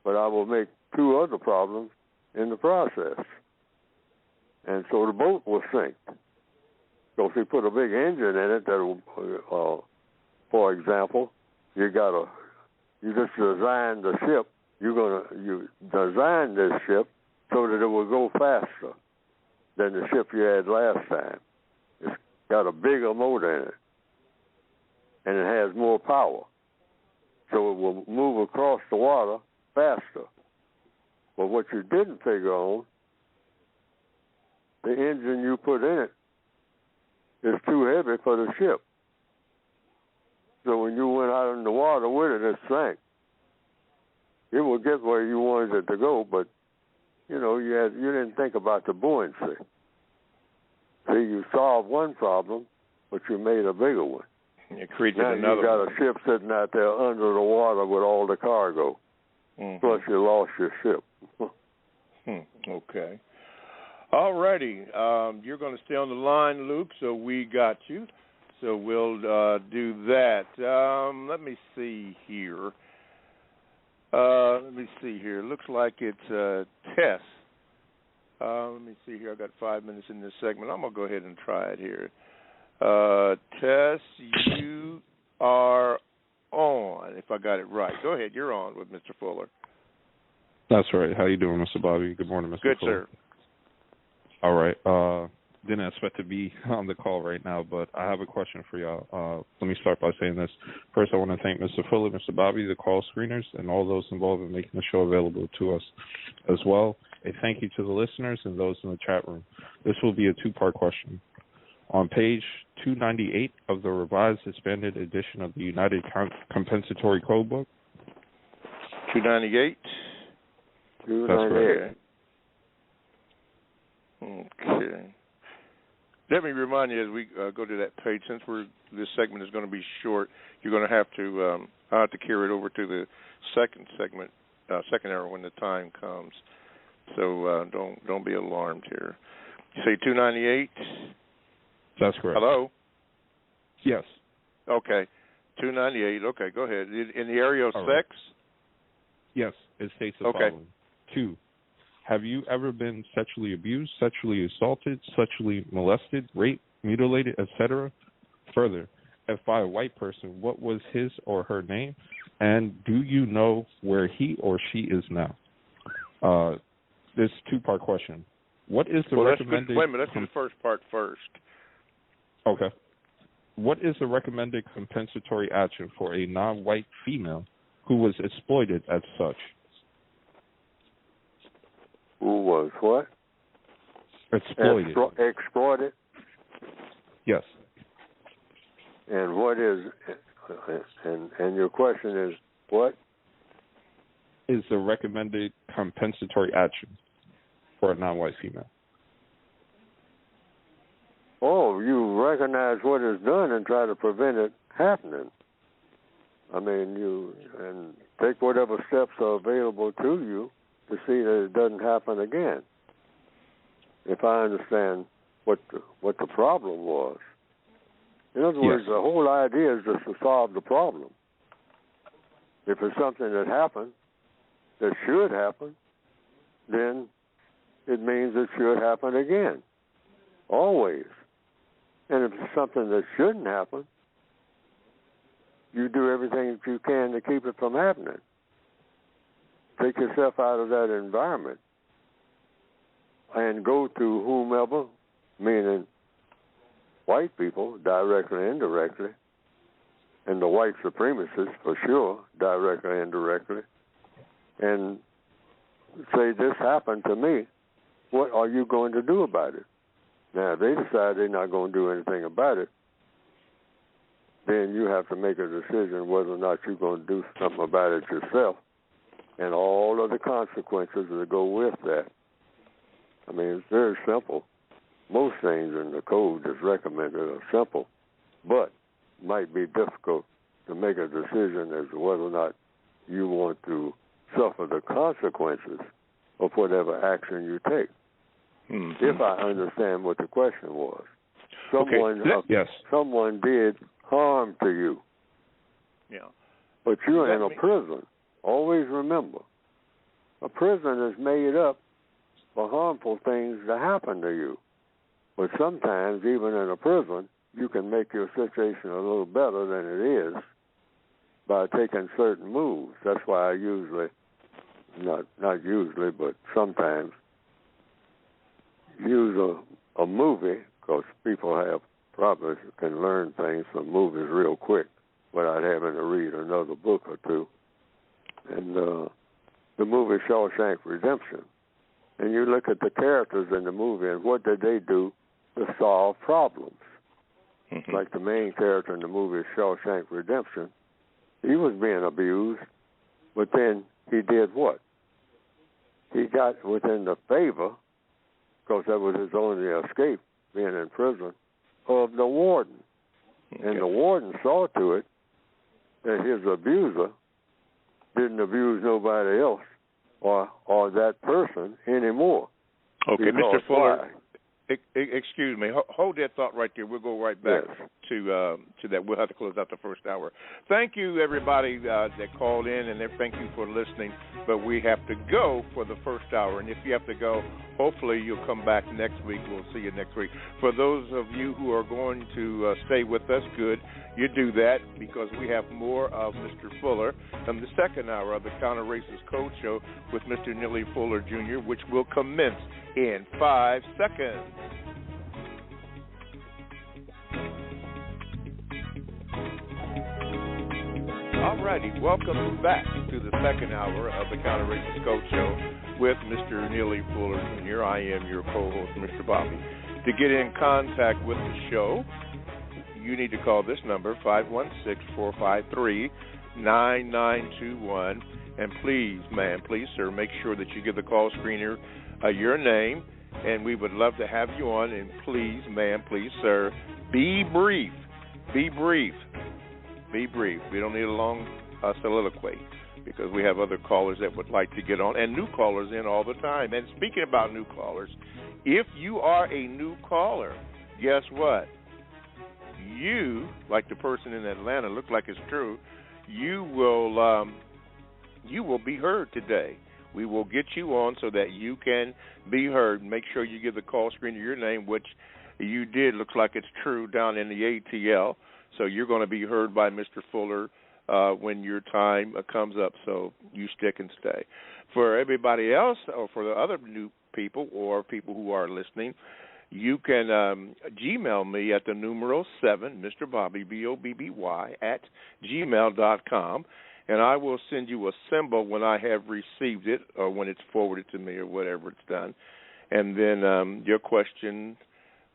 but I will make 2 other problems in the process. And so the boat will sink. So if you put a big engine in it, that, for example, you just design the ship. You design this ship so that it will go faster than the ship you had last time. It's got a bigger motor in it, and it has more power. So it will move across the water faster. But what you didn't figure on, the engine you put in it is too heavy for the ship. So when you went out in the water with it, it sank. It will get where you wanted it to go, but you didn't think about the buoyancy. See, you solved one problem, but you made a bigger one. You created now another. You got a ship sitting out there under the water with all the cargo. Plus, you lost your ship. Okay. All righty. You're going to stay on the line, Luke, so we got you. So we'll do that. Let me see here. Looks like it's Tess. Let me see here. I've got 5 minutes in this segment. I'm going to go ahead and try it here. Tess, you are on, if I got it right. Go ahead. You're on with Mr. Fuller. That's right. How you doing, Mr. Bobby? Good morning, Mr. Good, Fuller. sir. All right. Didn't expect to be on the call right now, but I have a question for y'all. Let me start by saying this. First, I want to thank Mr. Fuller, Mr. Bobby, the call screeners, and all those involved in making the show available to us as well. A thank you to the listeners and those in the chat room. This will be a two-part question. On page 298 of the revised expanded edition of the United Compensatory Code Book. 298? 298. Okay. Let me remind you as we go to that page, since this segment is going to be short, you're going to have to I have to carry it over to the second segment, second hour when the time comes. So don't be alarmed here. You say 298? That's correct. Hello? Yes. Okay. 298. Okay, go ahead. In the area of All sex? Right. Yes, it states the okay. following. 2. Have you ever been sexually abused, sexually assaulted, sexually molested, raped, mutilated, etc.? Further, if by a white person, what was his or her name? And do you know where he or she is now? This two-part question. What is the recommended... Wait a minute, let's do the first part first. Okay. What is the recommended compensatory action for a non-white female who was exploited as such? Who was what? Exploited. Exploited? Yes. And what is, and your question is what? Is the recommended compensatory action for a non-white female? Oh, you recognize what is done and try to prevent it happening. I mean, you and take whatever steps are available to you to see that it doesn't happen again. If I understand what the problem was. In other words, the whole idea is just to solve the problem. If it's something that happened, that should happen, then it means it should happen again. Always. And if it's something that shouldn't happen, you do everything that you can to keep it from happening. Take yourself out of that environment and go to whomever, meaning white people, directly and indirectly, and the white supremacists for sure, directly and indirectly, and say, this happened to me. What are you going to do about it? Now, if they decide they're not going to do anything about it, then you have to make a decision whether or not you're going to do something about it yourself and all of the consequences that go with that. I mean, it's very simple. Most things in the code that's recommended are simple, but might be difficult to make a decision as to whether or not you want to suffer the consequences of whatever action you take. Mm-hmm. If I understand what the question was. Someone did harm to you. Yeah. But you're in a prison. Always remember, a prison is made up for harmful things to happen to you. But sometimes, even in a prison, you can make your situation a little better than it is by taking certain moves. That's why I usually, not usually, but sometimes use a movie, because people probably can learn things from movies real quick without having to read another book or two. And the movie Shawshank Redemption. And you look at the characters in the movie and what did they do to solve problems. Mm-hmm. Like the main character in the movie Shawshank Redemption, he was being abused, but then he did what? He got within the favor, because that was his only escape, being in prison, of the warden. Okay. And the warden saw to it that his abuser didn't abuse nobody else or that person anymore. Okay, Mr. Fuller. Why? Excuse me. Hold that thought right there. We'll go right back to that. We'll have to close out the first hour. Thank you, everybody that called in, and thank you for listening. But we have to go for the first hour. And if you have to go, hopefully you'll come back next week. We'll see you next week. For those of you who are going to stay with us, good. You do that because we have more of Mr. Fuller in the second hour of the Counter Racist Code Show with Mr. Neel Fuller Jr., which will commence in 5 seconds. All righty, welcome back to the second hour of the Counter Racist Code Show with Mr. Neel Fuller Jr. I am your co-host, Mr. Bobby. To get in contact with the show, you need to call this number, 516-453-9921. And please, ma'am, please, sir, make sure that you give the call screener your name, and we would love to have you on. And please, ma'am, please, sir, be brief. Be brief. Be brief. We don't need a long soliloquy because we have other callers that would like to get on and new callers in all the time. And speaking about new callers, if you are a new caller, guess what? You, like the person in Atlanta, look like it's true, you will be heard today. We will get you on so that you can be heard. Make sure you give the call screener your name, which you did. Looks like it's true down in the ATL. So you're going to be heard by Mr. Fuller when your time comes up. So you stick and stay. For everybody else, or for the other new people or people who are listening, you can Gmail me at the numeral 7, Mr. Bobby, BOBBY, at gmail.com. And I will send you a symbol when I have received it or when it's forwarded to me or whatever it's done. And then your question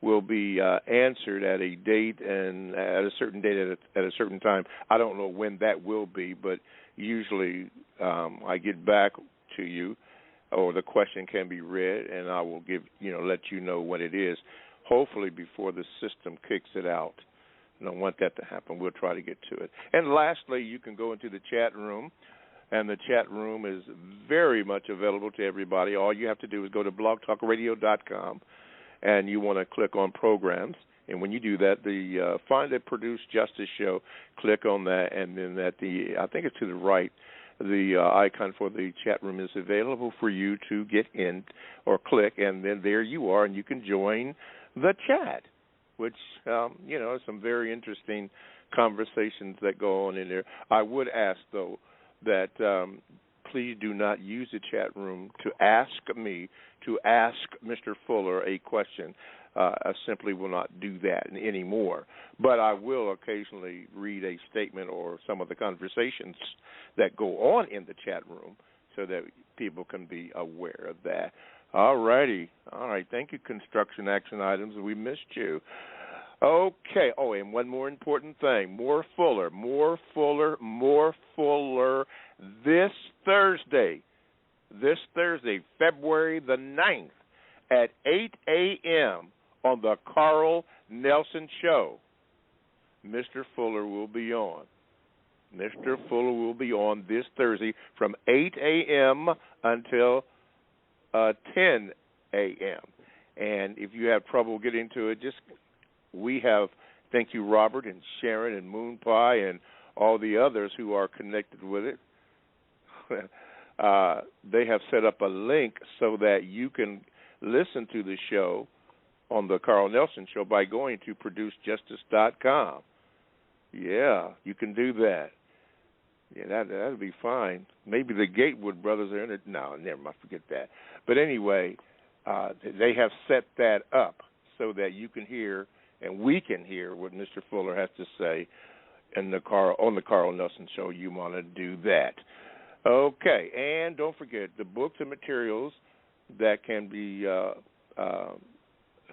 will be answered at a date and at a certain date at a certain time. I don't know when that will be, but usually I get back to you or the question can be read and I will let you know what it is, hopefully before the system kicks it out. I don't want that to happen. We'll try to get to it. And lastly, you can go into the chat room, and the chat room is very much available to everybody. All you have to do is go to blogtalkradio.com, and you want to click on programs. And when you do that, the Find a Produce Justice show, click on that, and then I think it's to the right, the icon for the chat room is available for you to get in or click, and then there you are, and you can join the chat, which, some very interesting conversations that go on in there. I would ask, though, that please do not use the chat room to ask Mr. Fuller a question. I simply will not do that anymore. But I will occasionally read a statement or some of the conversations that go on in the chat room so that people can be aware of that. All righty. All right. Thank you, Construction Action Items. We missed you. Okay. Oh, and one more important thing. More Fuller this Thursday, February the 9th at 8 a.m. on the Carl Nelson Show. Mr. Fuller will be on. Mr. Fuller will be on this Thursday from 8 a.m. until 10 a.m. And if you have trouble getting to it, thank you, Robert and Sharon and Moon Pie and all the others who are connected with it. They have set up a link so that you can listen to the show on the Carl Nelson Show by going to producejustice.com. Yeah, you can do that. Yeah, that'll be fine. Maybe the Gatewood brothers are in it. No, never mind, forget that. But anyway, they have set that up so that you can hear and we can hear what Mr. Fuller has to say on the Carl Nelson Show. You want to do that. Okay, and don't forget the books and materials that can be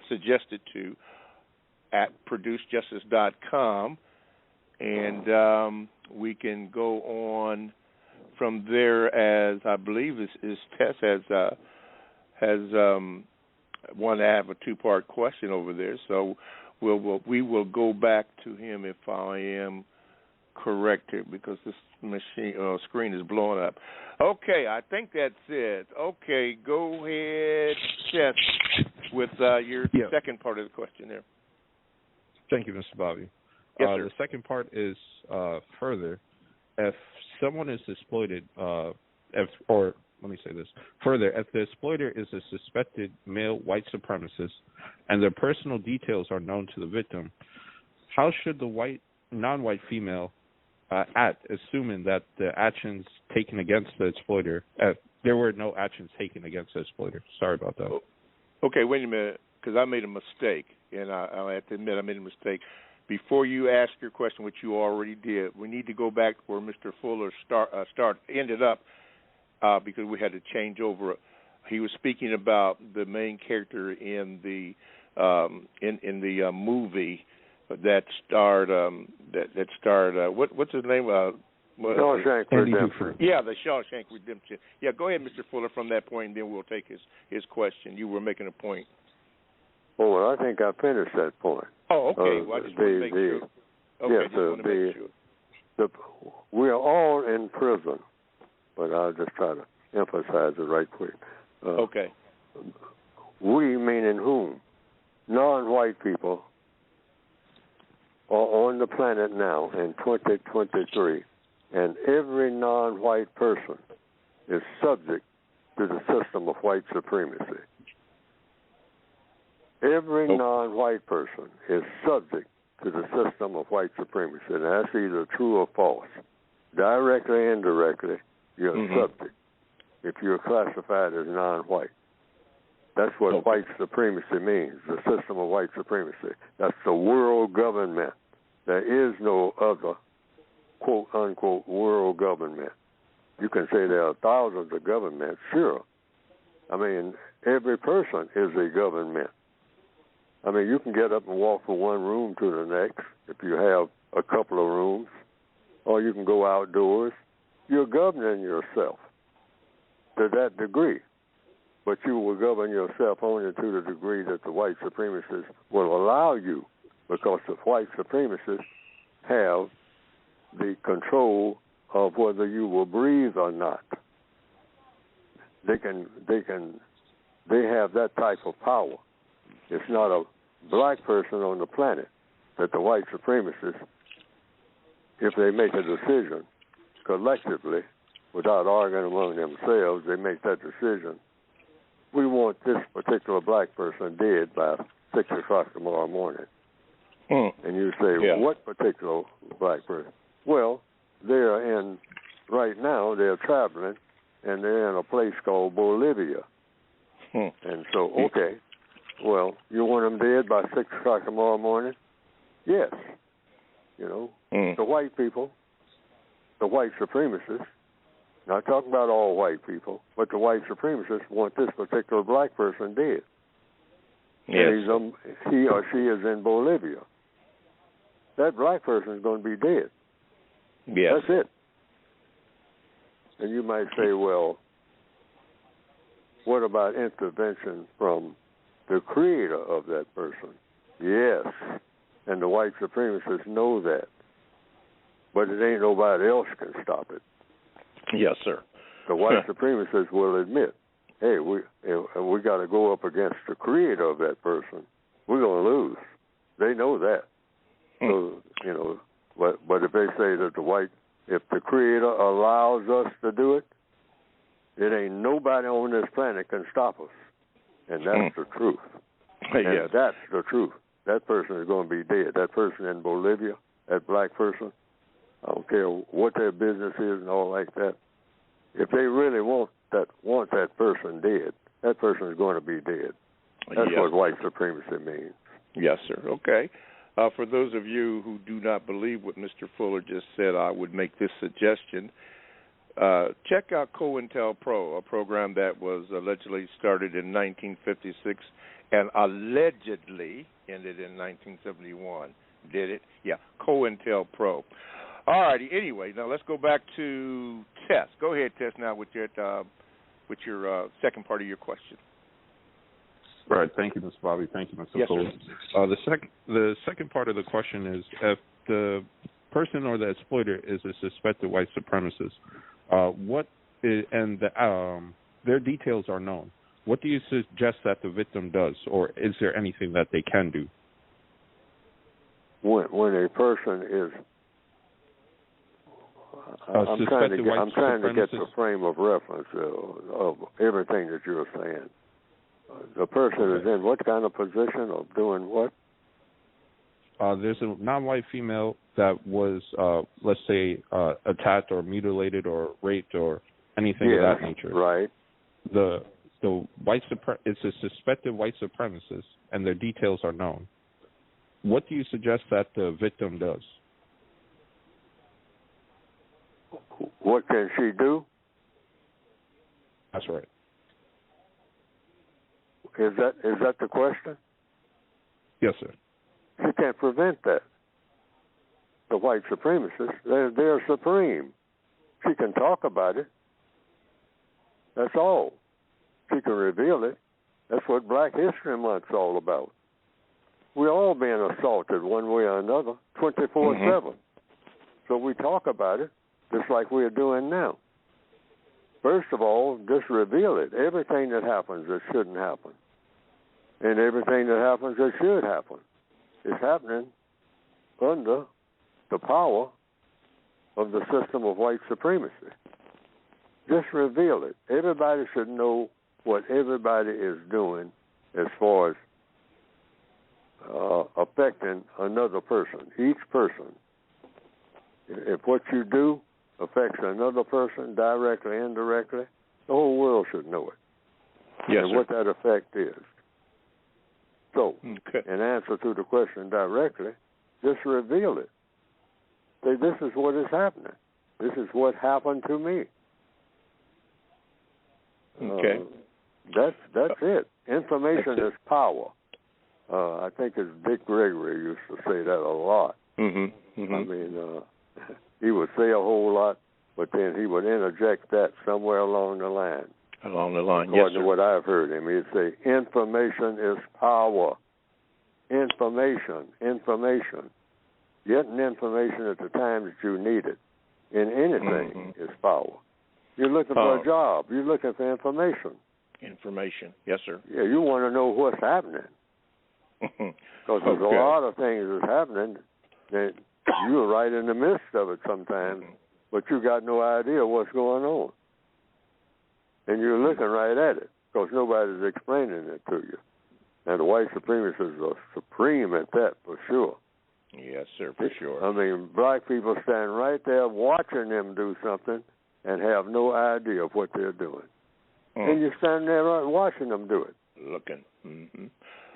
suggested to at producejustice.com, and we can go on from there. As I believe is Tess has want to have a two-part question over there, so we will go back to him if I am correct here because this screen is blowing up. Okay, I think that's it. Okay, go ahead, Seth, with your second part of the question there. Thank you, Mr. Bobby. Yes, sir. The second part is further, if someone is exploited, if the exploiter is a suspected male white supremacist and their personal details are known to the victim, how should the non-white female act, assuming that the actions taken against the exploiter, there were no actions taken against the exploiter? Sorry about that. Okay, wait a minute, because I made a mistake, and I have to admit I made a mistake. Before you ask your question, which you already did, we need to go back where Mr. Fuller ended up because we had to change over. He was speaking about the main character in the movie that starred what's his name? Shawshank Redemption. Yeah, the Shawshank Redemption. Yeah, go ahead, Mr. Fuller, from that point, and then we'll take his question. You were making a point. Oh, well, I think I finished that point. Oh, okay. Well, I just want to make sure. Okay, yes, want to make sure. We are all in prison, but I'll just try to emphasize it right quick. Okay. We, meaning whom? Non-white people are on the planet now in 2023, and every non-white person is subject to the system of white supremacy. Every non-white person is subject to the system of white supremacy, and that's either true or false. Directly or indirectly, you're subject if you're classified as non-white. That's what white supremacy means, the system of white supremacy. That's the world government. There is no other, quote-unquote, world government. You can say there are thousands of governments, sure. I mean, every person is a government. I mean, you can get up and walk from one room to the next if you have a couple of rooms, or you can go outdoors. You're governing yourself to that degree, but you will govern yourself only to the degree that the white supremacists will allow you, because the white supremacists have the control of whether you will breathe or not. They have that type of power. It's not a black person on the planet that the white supremacists, if they make a decision collectively, without arguing among themselves, they make that decision. We want this particular black person dead by 6 o'clock tomorrow morning. And you say, what particular black person? Well, right now they're traveling, and they're in a place called Bolivia. And so, okay, well, you want them dead by 6 o'clock tomorrow morning? Yes. You know, the white people, the white supremacists, not talking about all white people, but the white supremacists want this particular black person dead. Yes. And he or she is in Bolivia. That black person is going to be dead. Yes. That's it. And you might say, well, what about intervention from the creator of that person? Yes. And the white supremacists know that. But it ain't nobody else can stop it. Yes, sir. The white supremacists will admit, hey, we got to go up against the creator of that person. We're going to lose. They know that. So, you know, but if they say that if the creator allows us to do it, it ain't nobody on this planet can stop us. And that's the truth. And that's the truth. That person is going to be dead. That person in Bolivia, that black person, I don't care what their business is and all like that. If they really want that person dead, that person is going to be dead. That's what white supremacy means. Yes, sir. Okay. For those of you who do not believe what Mr. Fuller just said, I would make this suggestion. Check out COINTELPRO, a program that was allegedly started in 1956 and allegedly ended in 1971. Did it? Yeah, COINTELPRO. All righty. Anyway, now let's go back to Tess. Go ahead, Tess, now with your second part of your question. Right. Thank you, Mr. Bobby. Thank you, Mr. Fuller. The second part of the question is, if the person or the exploiter is a suspected white supremacist, their details are known. What do you suggest that the victim does, or is there anything that they can do? When a person is, I'm trying to get the frame of reference of everything that you're saying. The person is in what kind of position of doing what? There's a non-white female that was, let's say, attacked or mutilated or raped or anything of that nature. Right. The it's a suspected white supremacist, and their details are known. What do you suggest that the victim does? What can she do? That's right. Is that the question? Yes, sir. She can't prevent that. The white supremacists, they're supreme. She can talk about it. That's all. She can reveal it. That's what Black History Month's all about. We're all being assaulted one way or another, 24/7. So we talk about it just like we're doing now. First of all, just reveal it. Everything that happens that shouldn't happen, and everything that happens that should happen, is happening under the power of the system of white supremacy. Just reveal it. Everybody should know what everybody is doing as far as affecting another person, each person. If what you do affects another person directly, indirectly, the whole world should know it. Yes, and sir. what that effect is. So, in answer to the question directly, just reveal it. Say, this is what is happening. This is what happened to me. Okay. That's it. Information is power. I think it's Dick Gregory used to say that a lot. Mm-hmm. Mm-hmm. I mean, he would say a whole lot, but then he would interject that somewhere along the line. Along the line, According yes, sir. to what I've heard him, he'd say, information is power. Information. Getting information at the time that you need it in anything is power. You're looking for a job. You're looking for information. Information, yes, sir. Yeah, you want to know what's happening. Because there's a lot of things that's happening that you're right in the midst of it sometimes, but you got no idea what's going on. And you're looking right at it because nobody's explaining it to you. And the white supremacists are supreme at that, for sure. Yes, sir, for sure. I mean, black people stand right there watching them do something and have no idea of what they're doing. And you're standing there right watching them do it. Looking. Mm-hmm.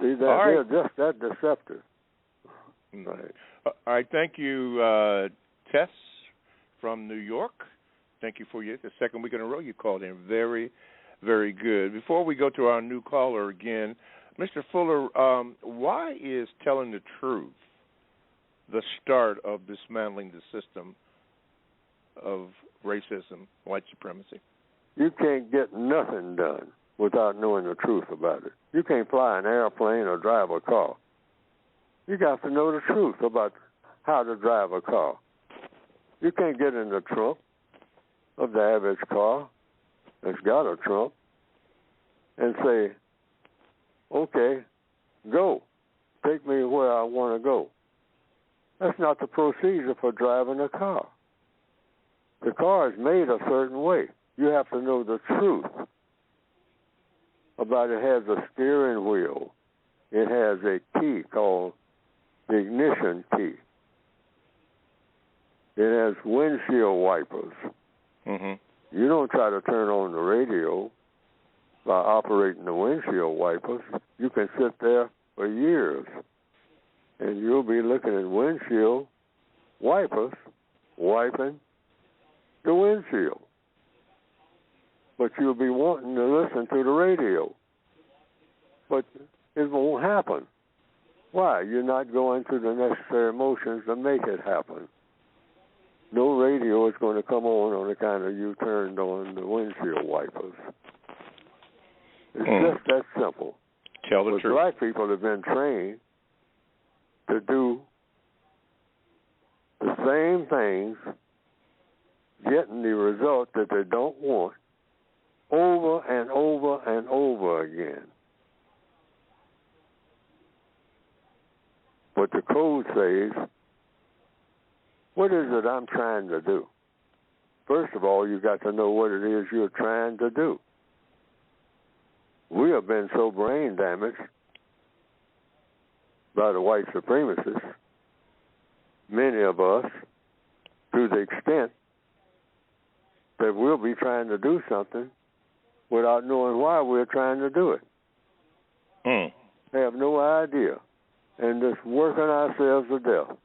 See, they're just that deceptive. Right. All right, thank you, Tess from New York. Thank you for the second week in a row you called in. Very, very good. Before we go to our new caller again, Mr. Fuller, why is telling the truth the start of dismantling the system of racism, white supremacy? You can't get nothing done without knowing the truth about it. You can't fly an airplane or drive a car. You got to know the truth about how to drive a car. You can't get in the trunk of the average car that's got a trunk and say, okay, go. Take me where I want to go. That's not the procedure for driving a car. The car is made a certain way. You have to know the truth about it. Has a steering wheel. It has a key called the ignition key. It has windshield wipers. Mm-hmm. You don't try to turn on the radio by operating the windshield wipers. You can sit there for years, and you'll be looking at windshield wipers wiping the windshield. But you'll be wanting to listen to the radio. But it won't happen. Why? You're not going through the necessary motions to make it happen. No radio is going to come on the kind of you turned on the windshield wipers. It's just that simple. Tell the truth. Black people have been trained to do the same things, getting the result that they don't want over and over and over again. But the code says, what is it I'm trying to do? First of all, you got to know what it is you're trying to do. We have been so brain damaged by the white supremacists, many of us, to the extent that we'll be trying to do something without knowing why we're trying to do it. They have no idea. And just working ourselves to death.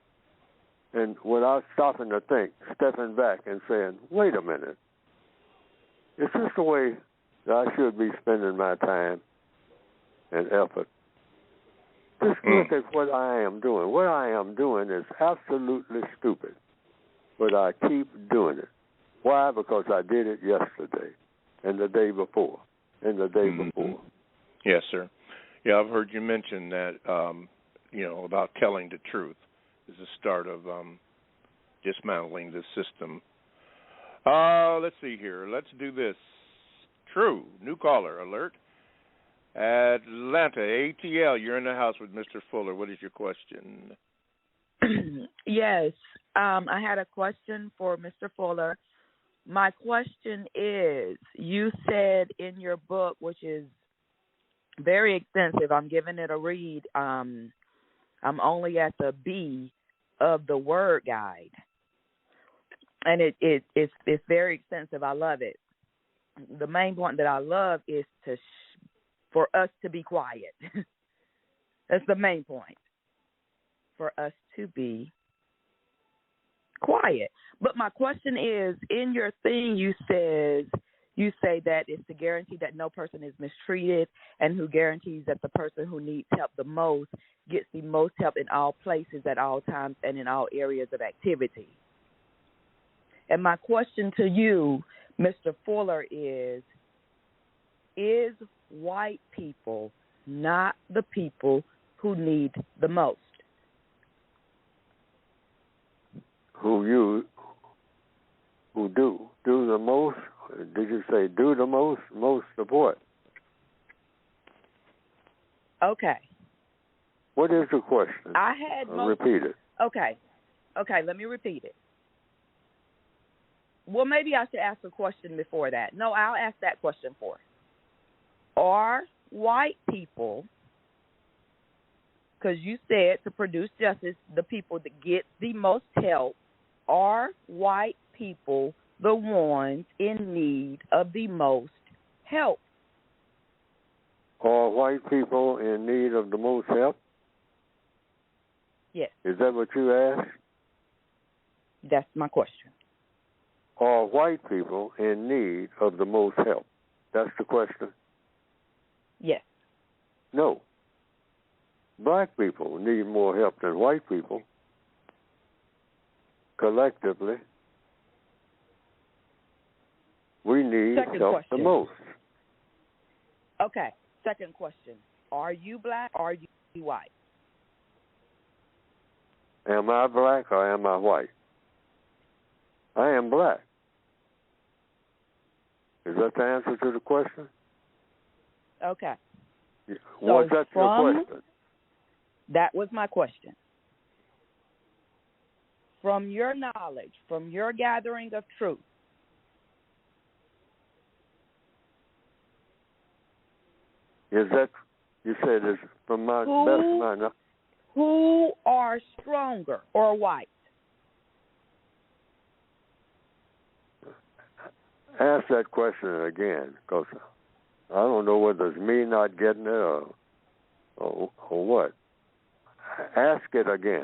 And without stopping to think, stepping back and saying, wait a minute. Is this the way that I should be spending my time and effort? Just look at what I am doing. What I am doing is absolutely stupid. But I keep doing it. Why? Because I did it yesterday and the day before and the day before. Yes, sir. Yeah, I've heard you mention that, about telling the truth is the start of dismantling the system. Let's see here. Let's do this. True. New caller alert. Atlanta, ATL, you're in the house with Mr. Fuller. What is your question? Yes. I had a question for Mr. Fuller. My question is, you said in your book, which is very extensive, I'm giving it a read, I'm only at the B of the word guide. And it's very extensive. I love it. The main point that I love is for us to be quiet. That's the main point. For us to be quiet. But my question is, in your thing you say that it's to guarantee that no person is mistreated and who guarantees that the person who needs help the most gets the most help in all places at all times and in all areas of activity. And my question to you, Mr. Fuller, is white people not the people who need the most? Who do the most? Did you say do the most? Most of what? Okay. What is the question? Repeat it. Okay, let me repeat it. Well, maybe I should ask a question before that. No, I'll ask that question first. Are white people, because you said to produce justice, the people that get the most help, are white people the ones in need of the most help? Are white people in need of the most help? Yes. Is that what you asked? That's my question. Are white people in need of the most help? That's the question? Yes. No. Black people need more help than white people. Collectively, we need help the most. Okay. Second question. Are you black or are you white? Am I black or am I white? I am black. Is that the answer to the question? Okay. Was that your question? That was my question. From your knowledge, from your gathering of truth, is that, you said, is from my best of my knowledge? Who are stronger or white? Ask that question again, because I don't know whether it's me not getting it or what. Ask it again.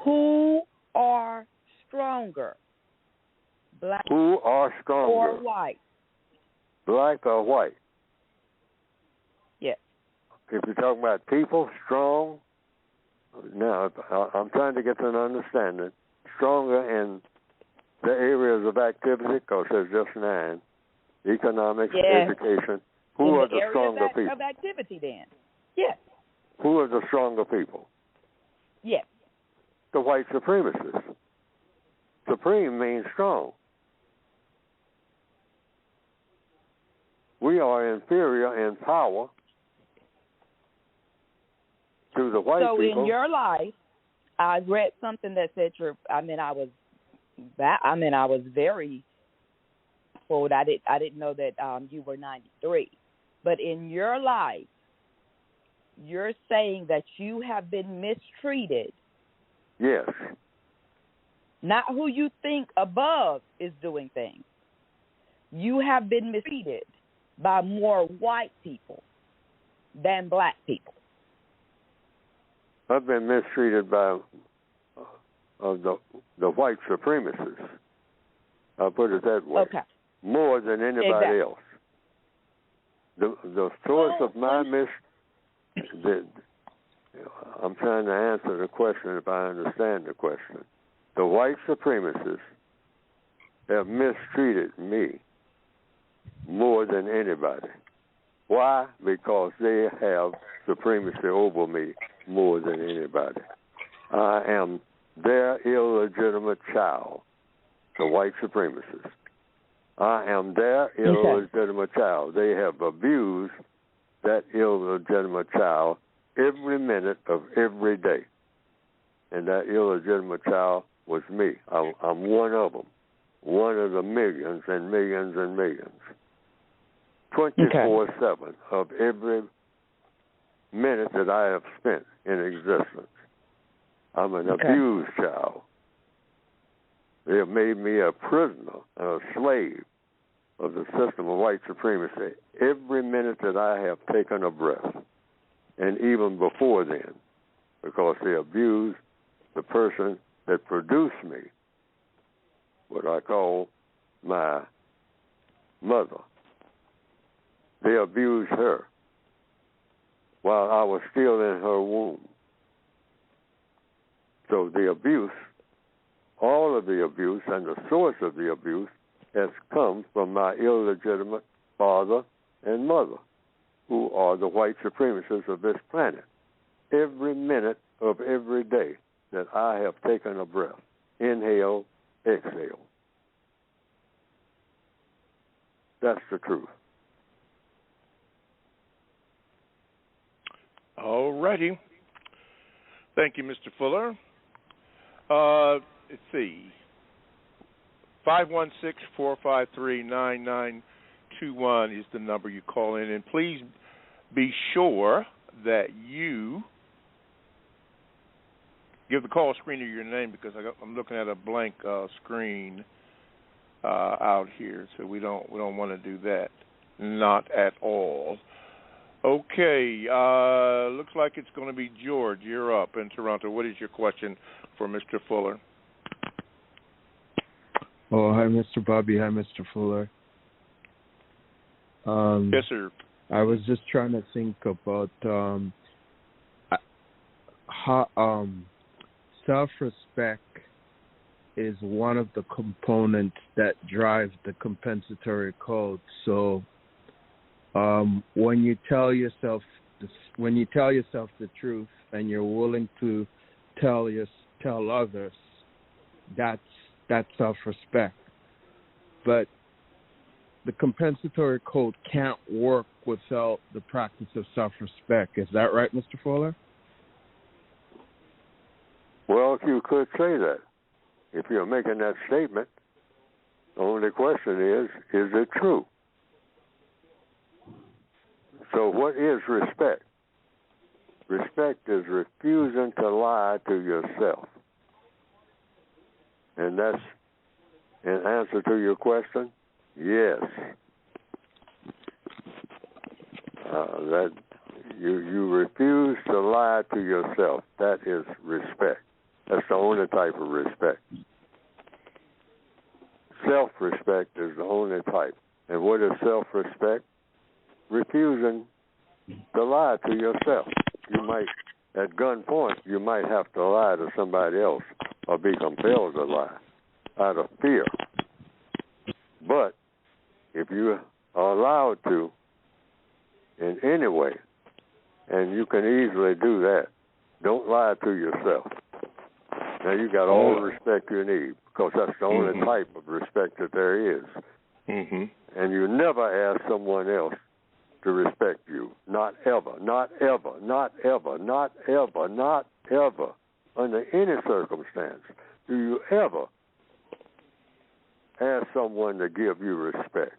Who are stronger? Black. Who are stronger? Or white? Black or white? Yes. If you're talking about people strong, now I'm trying to get to an understanding. Stronger in the areas of activity, because there's just 9. Economics, education. Who are the stronger people? Of activity, then. Yes. Who are the stronger people? Yes. the white supremacists. Supreme means strong. We are inferior in power to the white people. So in your life, I read something that said I was very old. I didn't know that you were 93. But in your life, you're saying that you have been mistreated. Yes. Not who you think above is doing things. You have been mistreated by more white people than black people. I've been mistreated by the white supremacists. I'll put it that way. Okay. More than anybody else. The source of my I'm trying to answer the question if I understand the question. The white supremacists have mistreated me more than anybody. Why? Because they have supremacy over me more than anybody. I am their illegitimate child, the white supremacists. I am their illegitimate child. They have abused that illegitimate child every minute of every day. And that illegitimate child was me. I'm one of them, one of the millions and millions and millions. 24/7 of every minute that I have spent in existence. I'm an abused child. They have made me a prisoner and a slave of the system of white supremacy every minute that I have taken a breath, and even before then, because they abused the person that produced me, what I call my mother. They abused her while I was still in her womb. So the abuse, all of the abuse and the source of the abuse has come from my illegitimate father and mother, who are the white supremacists of this planet. Every minute of every day that I have taken a breath, inhale, exhale. That's the truth. All righty. Thank you, Mr. Fuller. Let's see. 516-453-9921 is the number you call in. And please be sure that you give the call screener your name, because I'm looking at a blank screen out here, so we don't want to do that. Not at all. Okay, looks like it's going to be George. You're up in Toronto. What is your question for Mr. Fuller? Oh, hi, Mr. Bobby. Hi, Mr. Fuller. Yes, sir. I was just trying to think about how self-respect is one of the components that drive the compensatory code. So when you tell yourself the truth and you're willing to tell others, that's self-respect. But the compensatory code can't work without the practice of self-respect. Is that right, Mr. Fuller? Well, you could say that. If you're making that statement, the only question is it true? So what is respect? Respect is refusing to lie to yourself. And that's in answer to your question, yes. That you refuse to lie to yourself. That is respect. That's the only type of respect. Self-respect is the only type. And what is self-respect? Refusing to lie to yourself. You might, at gunpoint, you might have to lie to somebody else or be compelled to lie out of fear. But if you are allowed to in any way, and you can easily do that, don't lie to yourself. Now you got all the respect you need, because that's the only type of respect that there is. And you never ask someone else to respect you. Not ever, not ever, not ever, not ever, not ever, under any circumstance, do you ever ask someone to give you respect.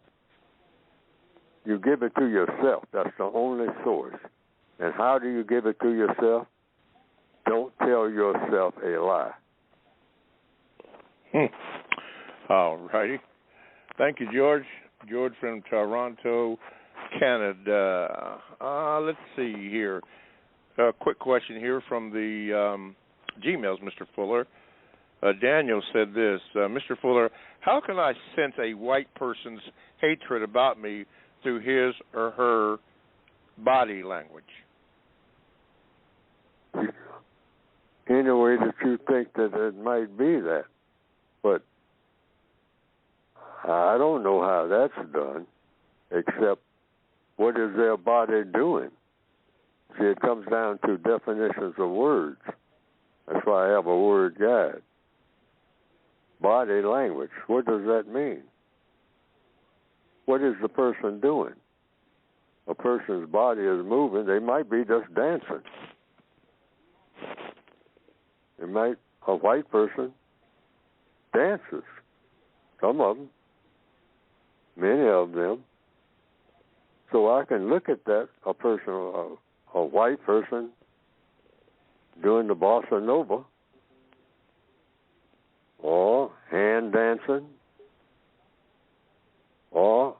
You give it to yourself. That's the only source. And how do you give it to yourself? Don't tell yourself a lie. All righty. Thank you, George. George from Toronto, Canada. Let's see here. A quick question here from the Gmails, Mr. Fuller. Daniel said this, Mr. Fuller, how can I sense a white person's hatred about me through his or her body language? Any way that you think that it might be that. But I don't know how that's done, except what is their body doing? See, it comes down to definitions of words. That's why I have a word guide. Body language, what does that mean? What is the person doing? A person's body is moving. They might be just dancing. A white person dances. Some of them. Many of them. So I can look at that, a white person doing the bossa nova, or hand dancing, or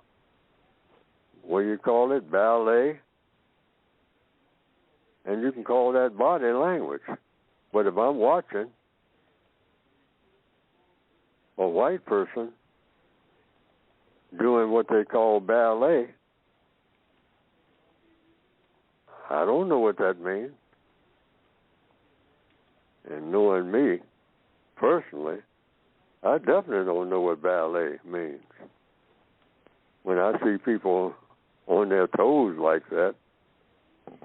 what do you call it, ballet, and you can call that body language. But if I'm watching a white person doing what they call ballet, I don't know what that means. And knowing me personally, I definitely don't know what ballet means. When I see people on their toes like that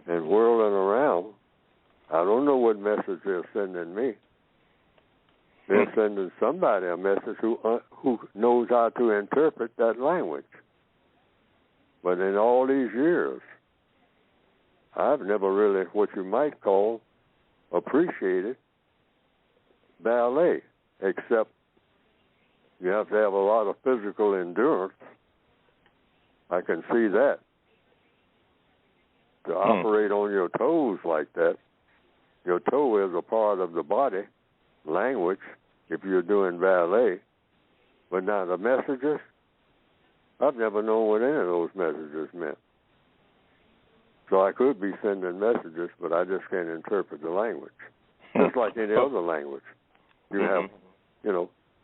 and whirling around, I don't know what message they're sending me. They're sending somebody a message who knows how to interpret that language. But in all these years, I've never really, what you might call, appreciated ballet, except you have to have a lot of physical endurance. I can see that. To operate on your toes like that, your toe is a part of the body language if you're doing ballet. But now the messages, I've never known what any of those messages meant. So I could be sending messages, but I just can't interpret the language. Just like any other language. You have,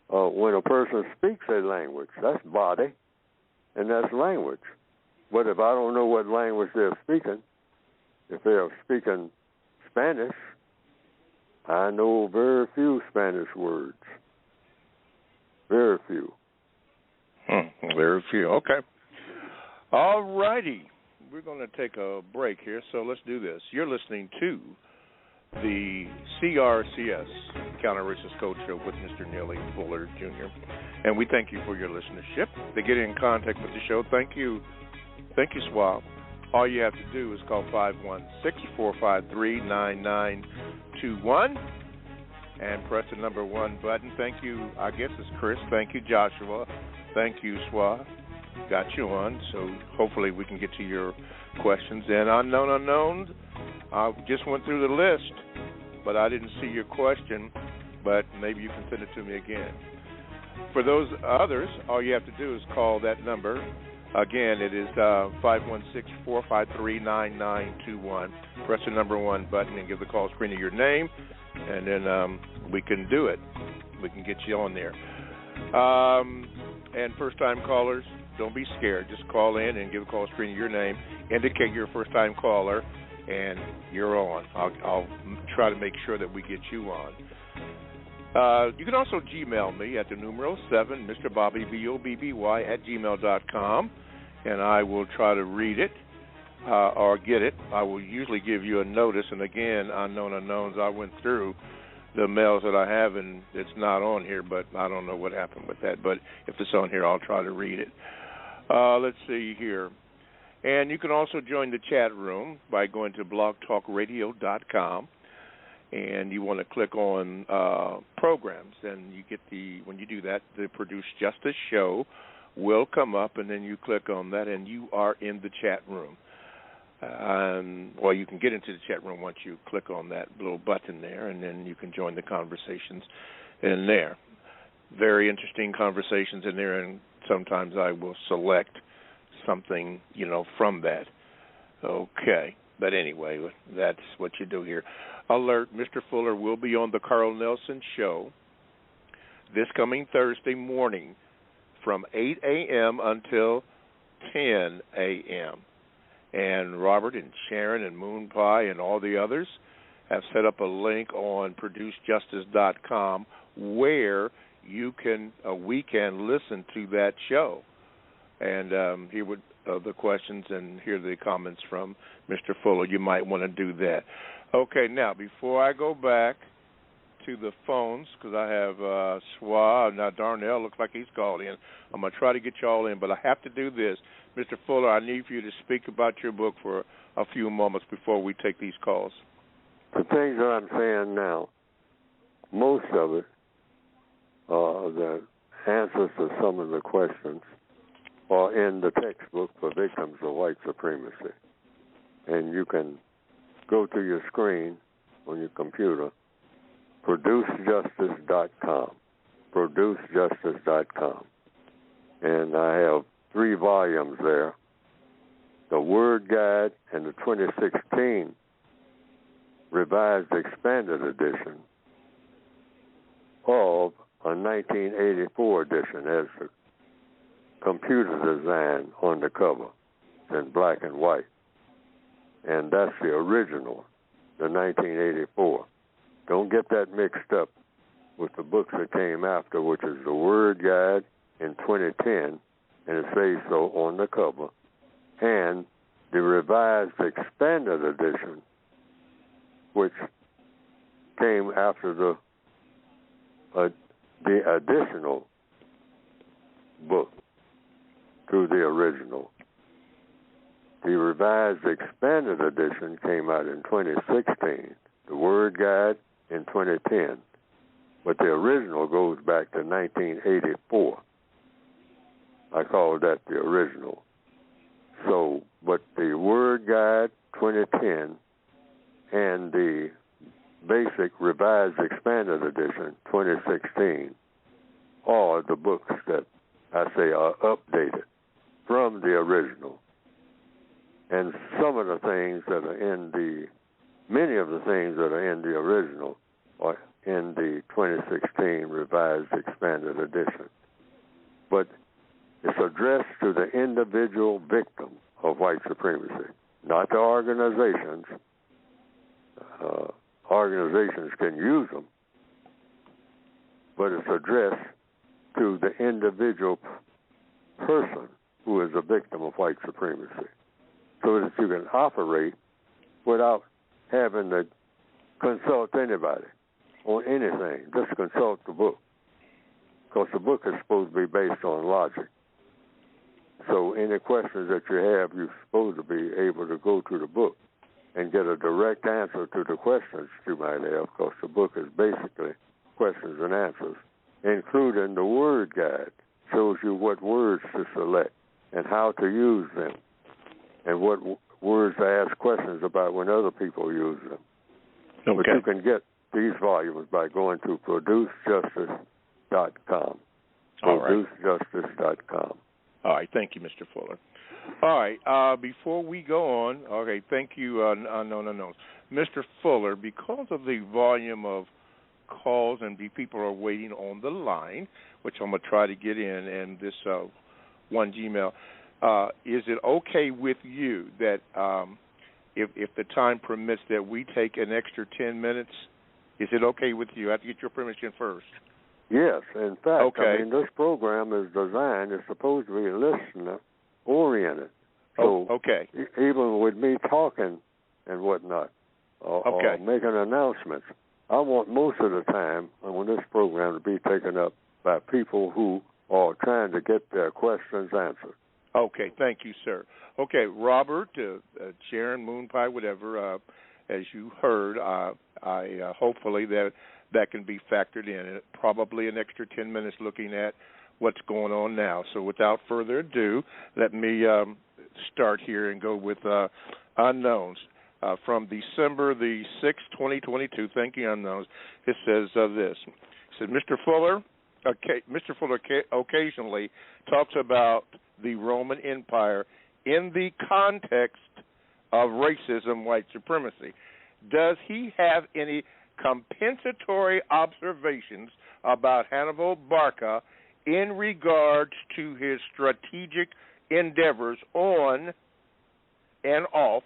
when a person speaks a language, that's body, and that's language. But if I don't know what language they're speaking, if they're speaking Spanish, I know very few Spanish words. Very few. Very few. Okay. All righty. We're going to take a break here, so let's do this. You're listening to the CRCS, Counter-Racist Code Show with Mr. Neel Fuller, Jr., and we thank you for your listenership. To get in contact with the show, thank you. Thank you, Swab. All you have to do is call 516-453-9921 and press the number 1 button. Thank you. I guess it's Chris. Thank you, Joshua. Thank you, Swab. Got you on, so hopefully we can get to your questions. And unknown unknowns, I just went through the list, but I didn't see your question, but maybe you can send it to me again. For those others, all you have to do is call that number. Again, it is 516-453-9921. Press the number 1 button and give the call screener your name, and then we can do it. We can get you on there. And first-time callers, don't be scared. Just call in and give a call screener your name. Indicate you're a first-time caller, and you're on. I'll try to make sure that we get you on. You can also Gmail me at the numeral 7, Mr. Bobby, BOBBY, @gmail.com, and I will try to read it or get it. I will usually give you a notice, and again, unknown unknowns, I went through the mails that I have, and it's not on here, but I don't know what happened with that. But if it's on here, I'll try to read it. Let's see here. And you can also join the chat room by going to blogtalkradio.com, and you want to click on programs, and you get when you do that, the Produce Justice show will come up, and then you click on that, and you are in the chat room. Well, you can get into the chat room once you click on that little button there, and then you can join the conversations in there. Very interesting conversations in there, and sometimes I will select something, from that. Okay. But anyway, that's what you do here. Alert, Mr. Fuller will be on the Carl Nelson Show this coming Thursday morning from 8 a.m. until 10 a.m. And Robert and Sharon and Moon Pie and all the others have set up a link on producejustice.com where we can listen to that show and hear the questions and hear the comments from Mr. Fuller. You might want to do that. Okay, now, before I go back to the phones, because I have now Darnell looks like he's called in. I'm going to try to get you all in, but I have to do this. Mr. Fuller, I need for you to speak about your book for a few moments before we take these calls. The things that I'm saying now, most of it, the answers to some of the questions are in the textbook for victims of white supremacy. And you can go to your screen on your computer, producejustice.com, producejustice.com. And I have 3 volumes there, the Word Guide and the 2016 Revised Expanded Edition of a 1984 edition as the computer design on the cover in black and white. And that's the original, the 1984. Don't get that mixed up with the books that came after, which is the Word Guide in 2010, and it says so on the cover, and the Revised Expanded Edition, which came after the additional book to the original. The Revised Expanded Edition came out in 2016, the Word Guide in 2010, but the original goes back to 1984. I call that the original. So, but the Word Guide 2010 and the Basic Revised Expanded Edition 2016 are the books that I say are updated from the original. And some of the things that are many of the things that are in the original are in the 2016 Revised Expanded Edition. But it's addressed to the individual victim of white supremacy, not the organizations. Organizations can use them, but it's addressed to the individual person who is a victim of white supremacy, so that you can operate without having to consult anybody on anything. Just consult the book, because the book is supposed to be based on logic. So any questions that you have, you're supposed to be able to go to the book and get a direct answer to the questions you might have, because the book is basically questions and answers, including the Word Guide. Shows you what words to select and how to use them, and what words to ask questions about when other people use them. Okay. But you can get these volumes by going to producejustice.com. Producejustice.com. All right. Thank you, Mr. Fuller. All right. Before we go on, okay, thank you. No. Mr. Fuller, because of the volume of calls and the people are waiting on the line, which I'm going to try to get in, and this one Gmail, is it okay with you that if the time permits that we take an extra 10 minutes? Is it okay with you? I have to get your permission first. Yes. In fact, okay. I mean, this program is designed, it's supposed to be listener-oriented. So okay. Even with me talking and whatnot, or making announcements, I want most of the time on this program to be taken up by people who are trying to get their questions answered. Okay, thank you, sir. Okay, Robert, Sharon, Moon Pie, whatever, as you heard, I hopefully that can be factored in. Probably an extra 10 minutes looking at what's going on now. So without further ado, let me start here and go with unknowns. From December the 6th, 2022, thank you, unknowns, it says this. It said, Mr. Fuller occasionally talks about the Roman Empire in the context of racism, white supremacy. Does he have any compensatory observations about Hannibal Barca in regards to his strategic endeavors on and off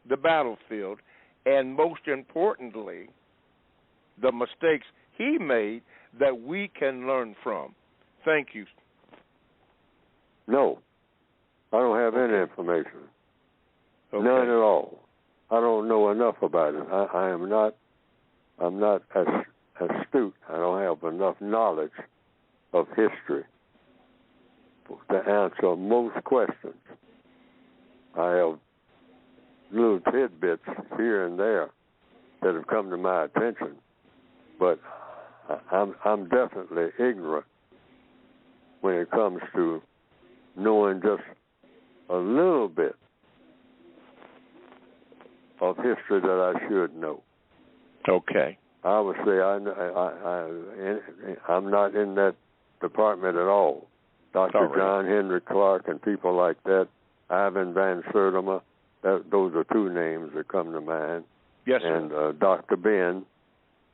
the battlefield, and most importantly, the mistakes he made that we can learn from? Thank you. No, I don't have any information. Okay. None at all. I don't know enough about it. I'm not as astute. I don't have enough knowledge of history to answer most questions. I have little tidbits here and there that have come to my attention, but I'm definitely ignorant when it comes to knowing just a little bit of history that I should know. Okay. I would say I'm not in that department at all. Dr. John Henry Clark and people like that, Ivan Van Sertima, those are two names that come to mind. Yes, sir. And Dr. Ben,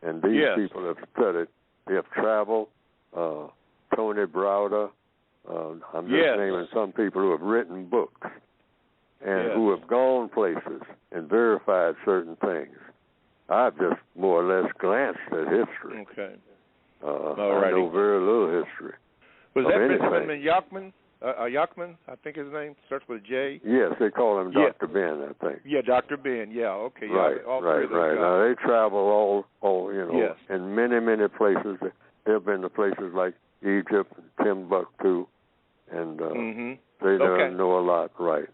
and these people have studied. They have traveled. Tony Browder. I'm just naming some people who have written books and who have gone places and verified certain things. I've just more or less glanced at history. Okay. I know very little history. Was that Benjamin Yachman? Yachman, I think his name starts with a J. Yes, they call him Dr. Ben, I think. Yeah, Dr. Ben. Yeah, okay. Right, all right. Now they travel all in many places. They've been to places like Egypt, Timbuktu, and they know a lot, right?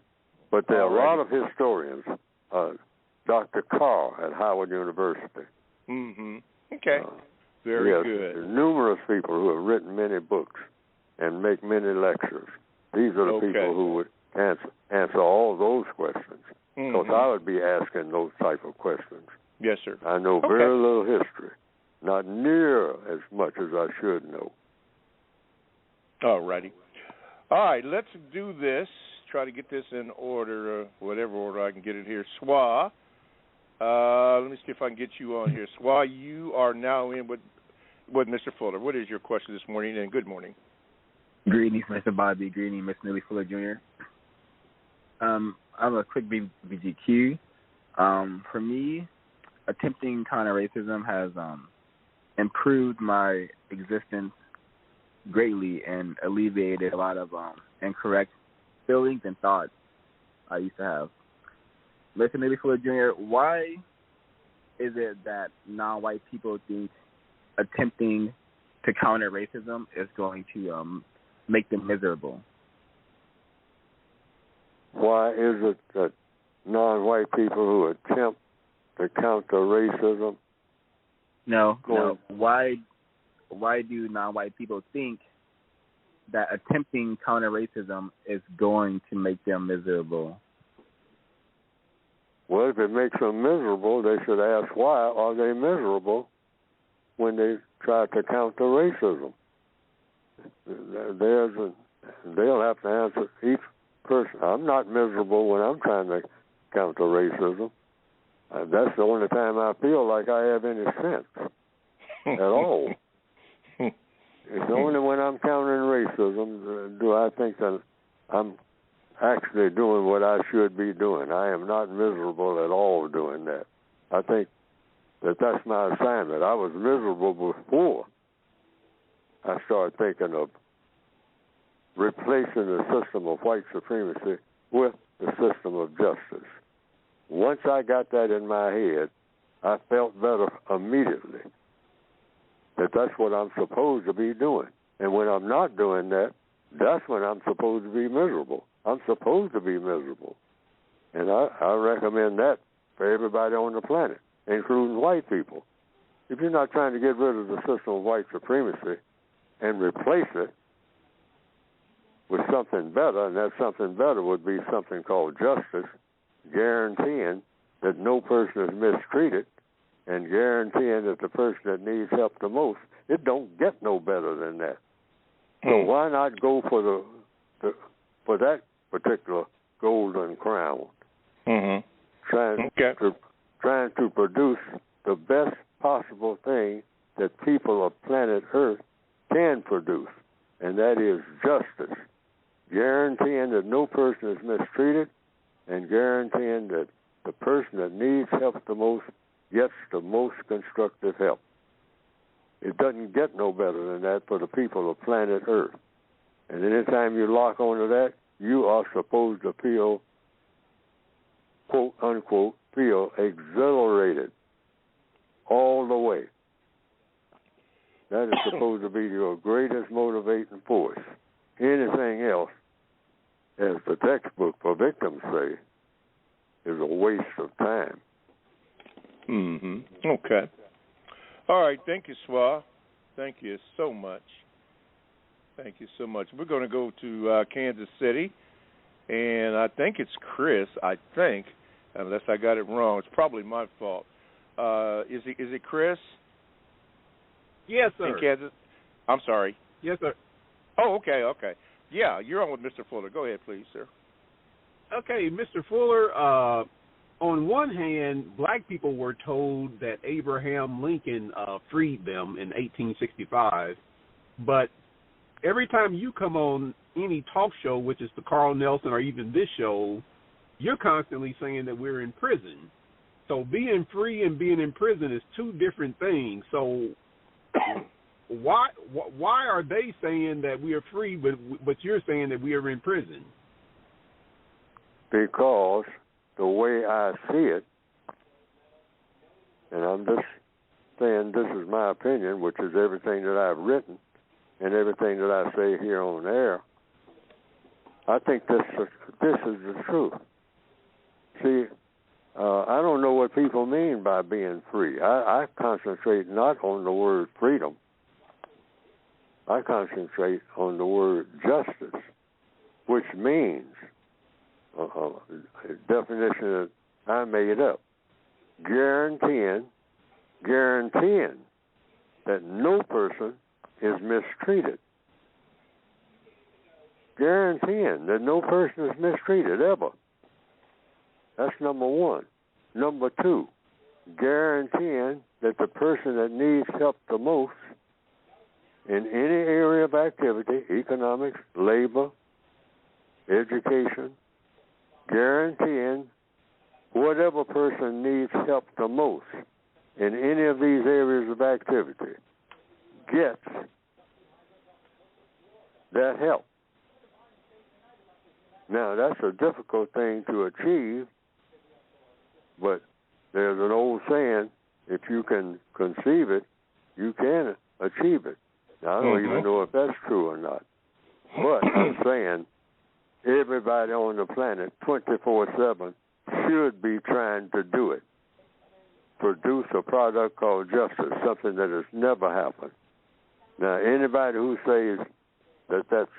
But there are a lot of historians. Dr. Carr at Howard University. Okay. Very good. There's numerous people who have written many books and make many lectures. These are the people who would answer all those questions. Because I would be asking those type of questions. Yes, sir. I know very little history, not near as much as I should know. All righty. All right, let's do this. Try to get this in order, whatever order I can get it here. Swa, let me see if I can get you on here. Swa, you are now in with Mr. Fuller. What is your question this morning, and good morning? Greetings, Mr. Bobby. Greetings, Ms. Neely Fuller Jr. I have a quick BGQ. For me, attempting counter-racism has improved my existence greatly and alleviated a lot of incorrect feelings and thoughts I used to have. Mr. Neely Fuller Jr., why is it that non-white people think attempting to counter racism is going to make them miserable? Why is it that non-white people who attempt to counter racism? No. Why do non-white people think that attempting counter racism is going to make them miserable? Well, if it makes them miserable, they should ask why are they miserable when they try to counter racism. They'll have to answer each person. I'm not miserable when I'm trying to counter racism. That's the only time I feel like I have any sense at all. It's only when I'm countering racism do I think that I'm actually doing what I should be doing. I am not miserable at all doing that. I think that's my assignment. I was miserable before I started thinking of replacing the system of white supremacy with the system of justice. Once I got that in my head, I felt better immediately. That's what I'm supposed to be doing. And when I'm not doing that, that's when I'm supposed to be miserable. I'm supposed to be miserable. And I recommend that for everybody on the planet, including white people. If you're not trying to get rid of the system of white supremacy and replace it with something better, and that something better would be something called justice, guaranteeing that no person is mistreated and guaranteeing that the person that needs help the most, it don't get no better than that. So why not go for for that particular golden crown? Trying to produce the best possible thing that people of planet Earth can produce, and that is justice, guaranteeing that no person is mistreated and guaranteeing that the person that needs help the most gets the most constructive help. It doesn't get no better than that for the people of planet Earth. And anytime you lock onto that, you are supposed to feel, quote, unquote, feel exhilarated all the way. That is supposed to be your greatest motivating force. Anything else, as the textbook for victims say, is a waste of time. Okay. All right. Thank you, Swa. Thank you so much. Thank you so much. We're going to go to Kansas City, and I think it's Chris. I think, unless I got it wrong, it's probably my fault. Is it Chris? Yes, sir. In Kansas? I'm sorry. Yes, sir. Oh, okay. Yeah, you're on with Mr. Fuller. Go ahead, please, sir. Okay, Mr. Fuller, on one hand, black people were told that Abraham Lincoln freed them in 1865, but every time you come on any talk show, which is the Carl Nelson or even this show, you're constantly saying that we're in prison. So being free and being in prison is two different things. So why are they saying that we are free, but you're saying that we are in prison? Because the way I see it, and I'm just saying this is my opinion, which is everything that I've written and everything that I say here on air, I think this is the truth. See, I don't know what people mean by being free. I concentrate not on the word freedom. I concentrate on the word justice, which means a definition that I made up, guaranteeing that no person is mistreated. Guaranteeing that no person is mistreated ever. That's number one. Number two, guaranteeing that the person that needs help the most in any area of activity, economics, labor, education, guaranteeing whatever person needs help the most in any of these areas of activity gets that help. Now, that's a difficult thing to achieve, but there's an old saying, if you can conceive it, you can achieve it. Now, I don't even know if that's true or not, but I'm saying everybody on the planet 24/7 should be trying to do it. Produce a product called justice, something that has never happened. Now, anybody who says that that's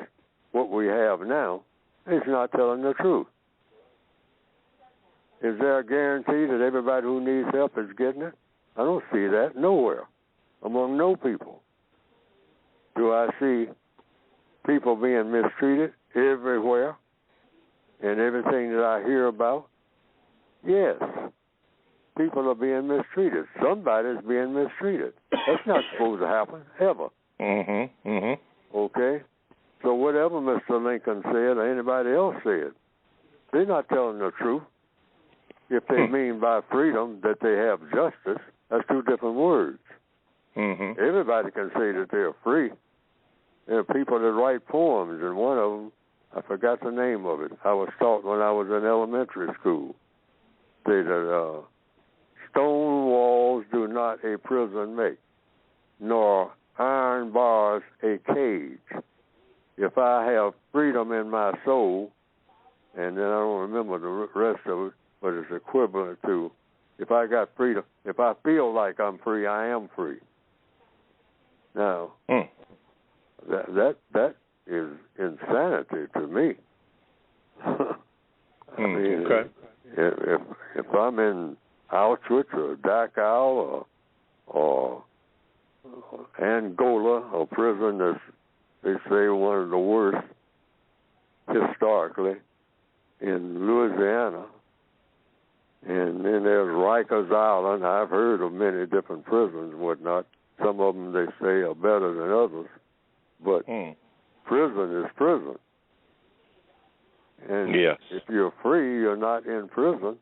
what we have now is not telling the truth. Is there a guarantee that everybody who needs help is getting it? I don't see that nowhere, among no people. Do I see people being mistreated everywhere and everything that I hear about? Yes. People are being mistreated. Somebody's being mistreated. That's not supposed to happen, ever. Okay? So whatever Mr. Lincoln said or anybody else said, they're not telling the truth. If they mean by freedom that they have justice, that's two different words. Everybody can say that they're free. There are people that write poems, and one of them, I forgot the name of it. I was taught when I was in elementary school. They that stone walls do not a prison make, nor iron bars a cage. If I have freedom in my soul, and then I don't remember the rest of it, but it's equivalent to, if I got freedom, if I feel like I'm free, I am free. Now, that is insanity to me. I mean, okay. If I'm in Auschwitz or Dachau or Angola, a prison that's, they say, one of the worst historically in Louisiana, and then there's Rikers Island. I've heard of many different prisons and whatnot. Some of them, they say, are better than others, but prison is prison. And if you're free, you're not in prison.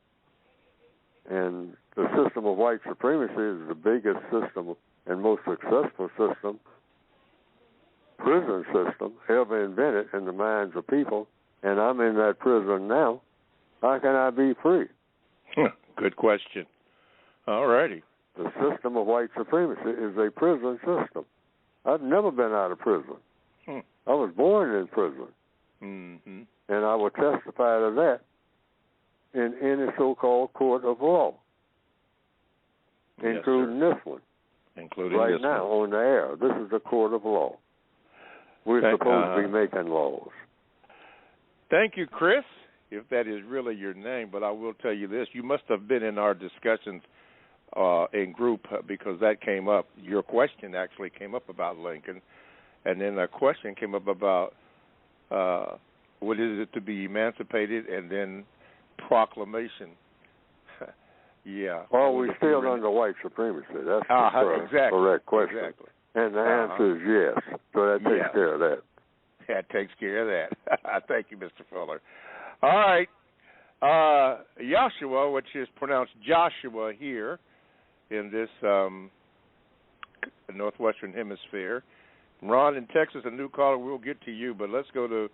And the system of white supremacy is the biggest system and most successful system, prison system, ever invented in the minds of people. And I'm in that prison now. How can I be free? Good question. All righty. The system of white supremacy is a prison system. I've never been out of prison. I was born in prison. Mm-hmm. And I will testify to that in any so-called court of law, including this one. Including right this now one. On the air. This is the court of law. We're supposed to be making laws. Thank you, Chris, if that is really your name. But I will tell you this. You must have been in our discussions in group because that came up. Your question actually came up about Lincoln. And then a question came up about what is it to be emancipated, and then proclamation. Yeah. Well, we're still under white supremacy. That's the correct question. Exactly. And the answer is yes. So that takes care of that. That takes care of that. Thank you, Mr. Fuller. All right. Joshua, which is pronounced Joshua here in this northwestern hemisphere. Ron in Texas, a new caller. We'll get to you, but let's go to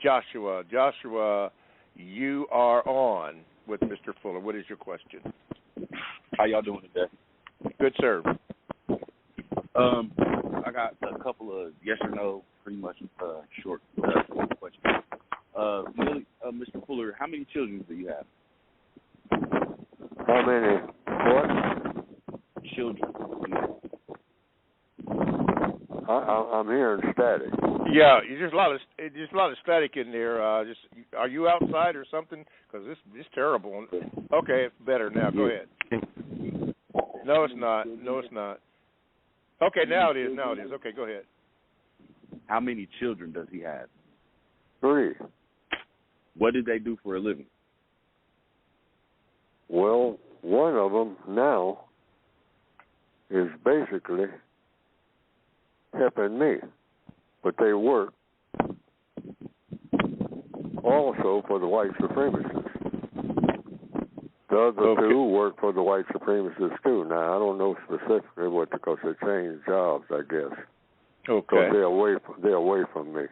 Joshua. Joshua, you are on with Mr. Fuller. What is your question? How y'all doing today? Good, sir. I got a couple of yes or no, pretty much short questions. Really, Mr. Fuller, how many children do you have? How many? What? Children. I'm hearing static. Yeah, there's a lot of static in there. Are you outside or something? Because this is terrible. Okay, it's better now. Go ahead. No, it's not. Okay, now it is. Okay, go ahead. How many children does he have? 3. What did they do for a living? Well, one of them now is basically helping me, but they work also for the white supremacists. The other two work for the white supremacists too. Now I don't know specifically what, because they changed jobs, I guess. Okay. So they're away from me,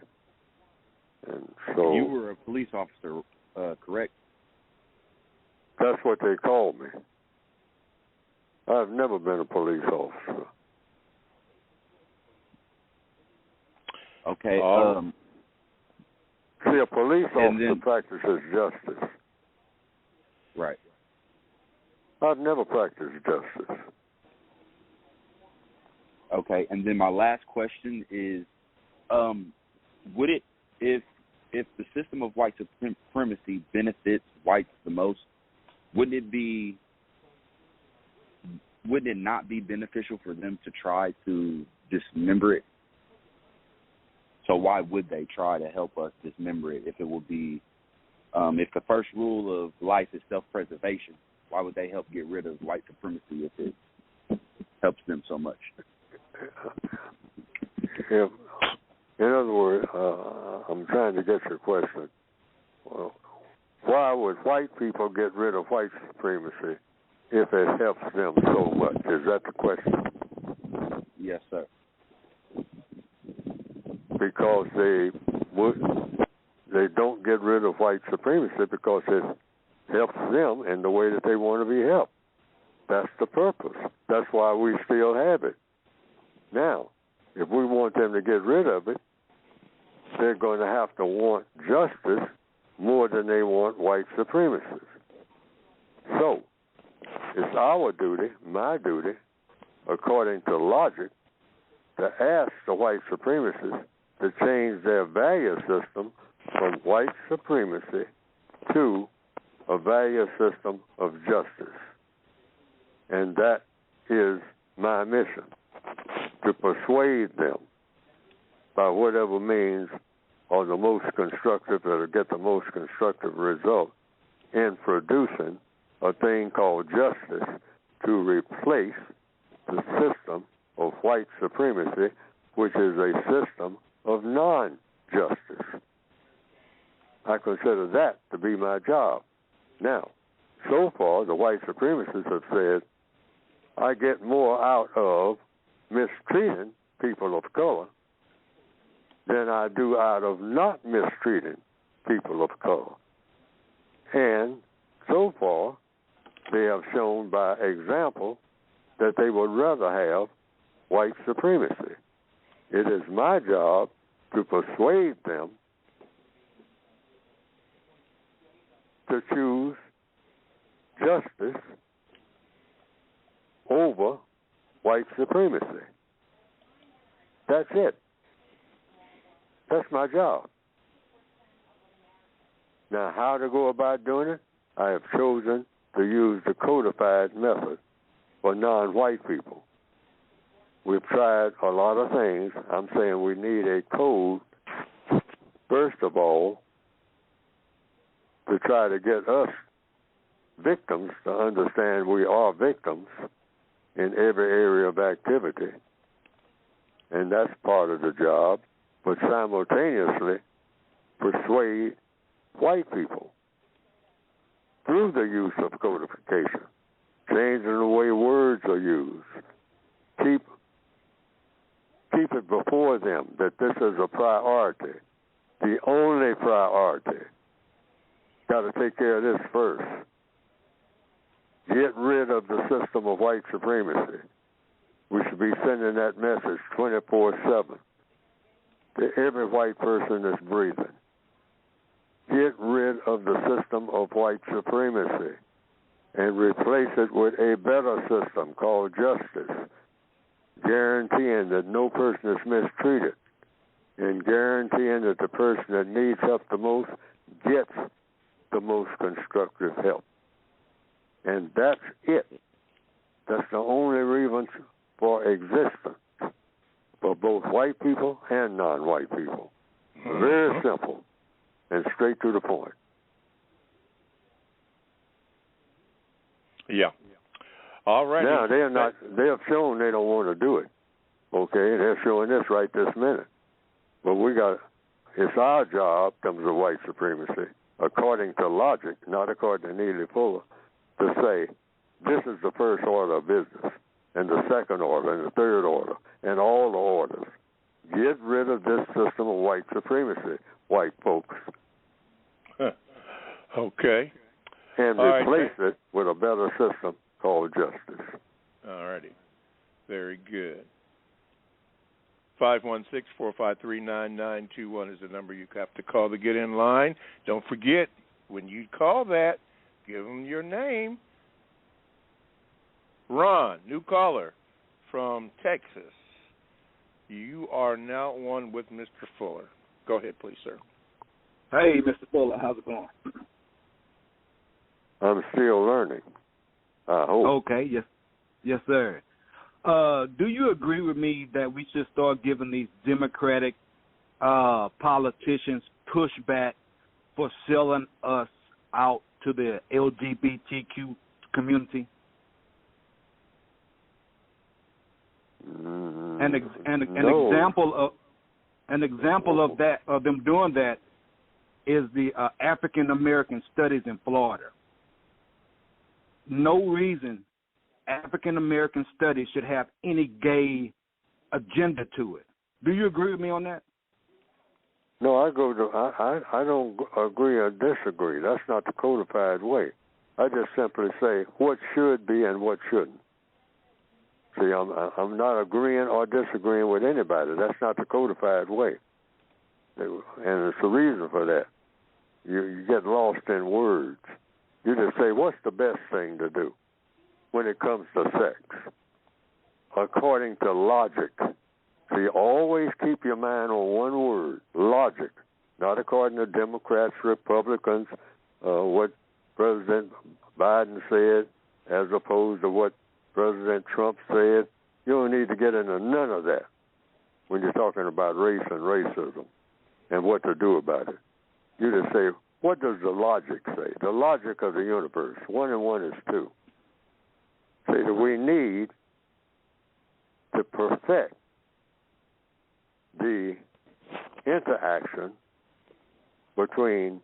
and so you were a police officer, correct? That's what they called me. I've never been a police officer. Okay. See, a police officer practices justice. Right. I've never practiced justice. Okay, and then my last question is, would it, if the system of white supremacy benefits whites the most, wouldn't it not be beneficial for them to try to dismember it? So why would they try to help us dismember it if it would be, if the first rule of life is self-preservation, why would they help get rid of white supremacy if it helps them so much? In other words, I'm trying to get your question. Well, why would white people get rid of white supremacy if it helps them so much? Is that the question? Yes, sir. Because they don't get rid of white supremacy because it helps them in the way that they want to be helped. That's the purpose. That's why we still have it. Now, if we want them to get rid of it, they're going to have to want justice more than they want white supremacists. So, it's our duty, my duty, according to logic, to ask the white supremacists to change their value system from white supremacy to a value system of justice. And that is my mission, to persuade them by whatever means are the most constructive, or to get the most constructive result in producing a thing called justice to replace the system of white supremacy, which is a system of non-justice. I consider that to be my job. Now, so far, the white supremacists have said, I get more out of mistreating people of color than I do out of not mistreating people of color. And so far, they have shown by example that they would rather have white supremacy. It is my job to persuade them to choose justice over white supremacy. That's it. That's my job. Now, how to go about doing it? I have chosen to use the codified method for non-white people. We've tried a lot of things. I'm saying we need a code, first of all, to try to get us victims to understand we are victims in every area of activity. And that's part of the job. But simultaneously persuade white people through the use of codification, changing the way words are used. Keep it before them that this is a priority, the only priority. Got to take care of this first. Get rid of the system of white supremacy. We should be sending that message 24/7 to every white person that's breathing. Get rid of the system of white supremacy and replace it with a better system called justice, guaranteeing that no person is mistreated and guaranteeing that the person that needs help the most gets the most constructive help. And that's it. That's the only reason for existence for both white people and non-white people. Very simple and straight to the point. Yeah. All right. Now, they have shown they don't want to do it. Okay, they're showing this right this minute. But it's our job, comes to white supremacy, according to logic, not according to Neel Fuller, to say this is the first order of business, and the second order, and the third order, and all the orders. Get rid of this system of white supremacy, white folks. Okay. And replace it with a better system called justice. All righty. Very good. 516-453-9921 is the number you have to call to get in line. Don't forget, when you call that, give them your name. Ron, new caller from Texas. You are now on with Mr. Fuller. Go ahead, please, sir. Hey, Mr. Fuller, how's it going? I'm still learning, I hope. Okay, yes, sir. Do you agree with me that we should start giving these Democratic politicians pushback for selling us out to the LGBTQ community? An example of that, of them doing that, is the African American studies in Florida. No reason African American studies should have any gay agenda to it. Do you agree with me on that? No, I don't agree or disagree. That's not the codified way. I just simply say what should be and what shouldn't. See, I'm not agreeing or disagreeing with anybody. That's not the codified way. And there's a reason for that. You get lost in words. You just say, what's the best thing to do when it comes to sex? According to logic. See, always keep your mind on one word, logic. Not according to Democrats, Republicans, what President Biden said, as opposed to what President Trump said. You don't need to get into none of that when you're talking about race and racism and what to do about it. You just say, what does the logic say? The logic of the universe. 1 and 1 is 2. Say that we need to perfect the interaction between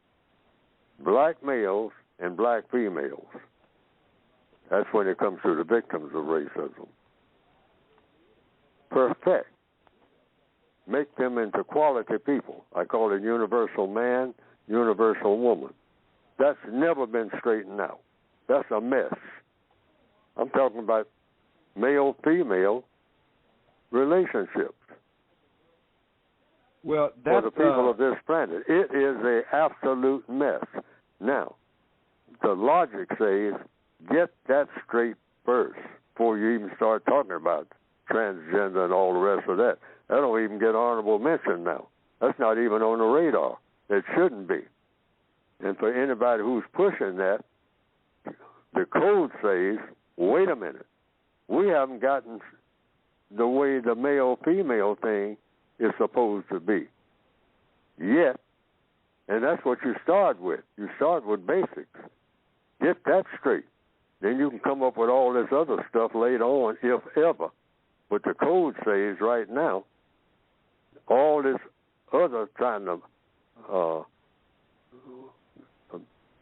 black males and black females. That's when it comes to the victims of racism. Perfect. Make them into quality people. I call it universal man, universal woman. That's never been straightened out. That's a mess. I'm talking about male-female relationships. Well, that's for the people of this planet. It is an absolute mess. Now, the logic says, get that straight first before you even start talking about transgender and all the rest of that. That don't even get honorable mention now. That's not even on the radar. It shouldn't be. And for anybody who's pushing that, the code says, wait a minute, we haven't gotten the way the male-female thing is supposed to be yet. And that's what you start with. You start with basics. Get that straight. Then you can come up with all this other stuff later on, if ever. But the code says right now, all this other kind of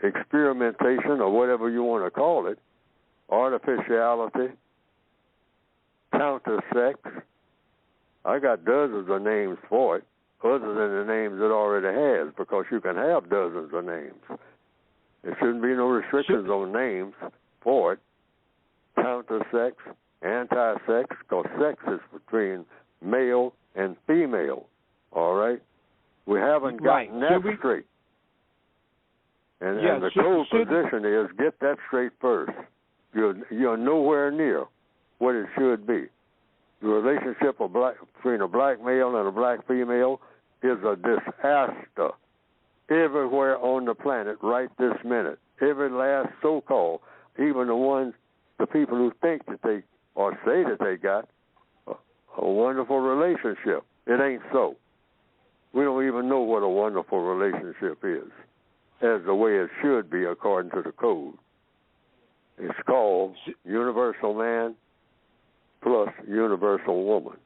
experimentation or whatever you want to call it, artificiality, counter-sex, I got dozens of names for it, other than the names it already has, because you can have dozens of names. There shouldn't be no restrictions on names for it. Counter-sex, anti-sex, because sex is between male and female, all right? We haven't gotten that straight. And the code position is get that straight first. You're nowhere near what it should be. The relationship between a black male and a black female is a disaster everywhere on the planet right this minute. Every last so-called, even the people who think that they, or say that they got a wonderful relationship. It ain't so. We don't even know what a wonderful relationship is, as the way it should be according to the code. It's called universal man plus universal woman,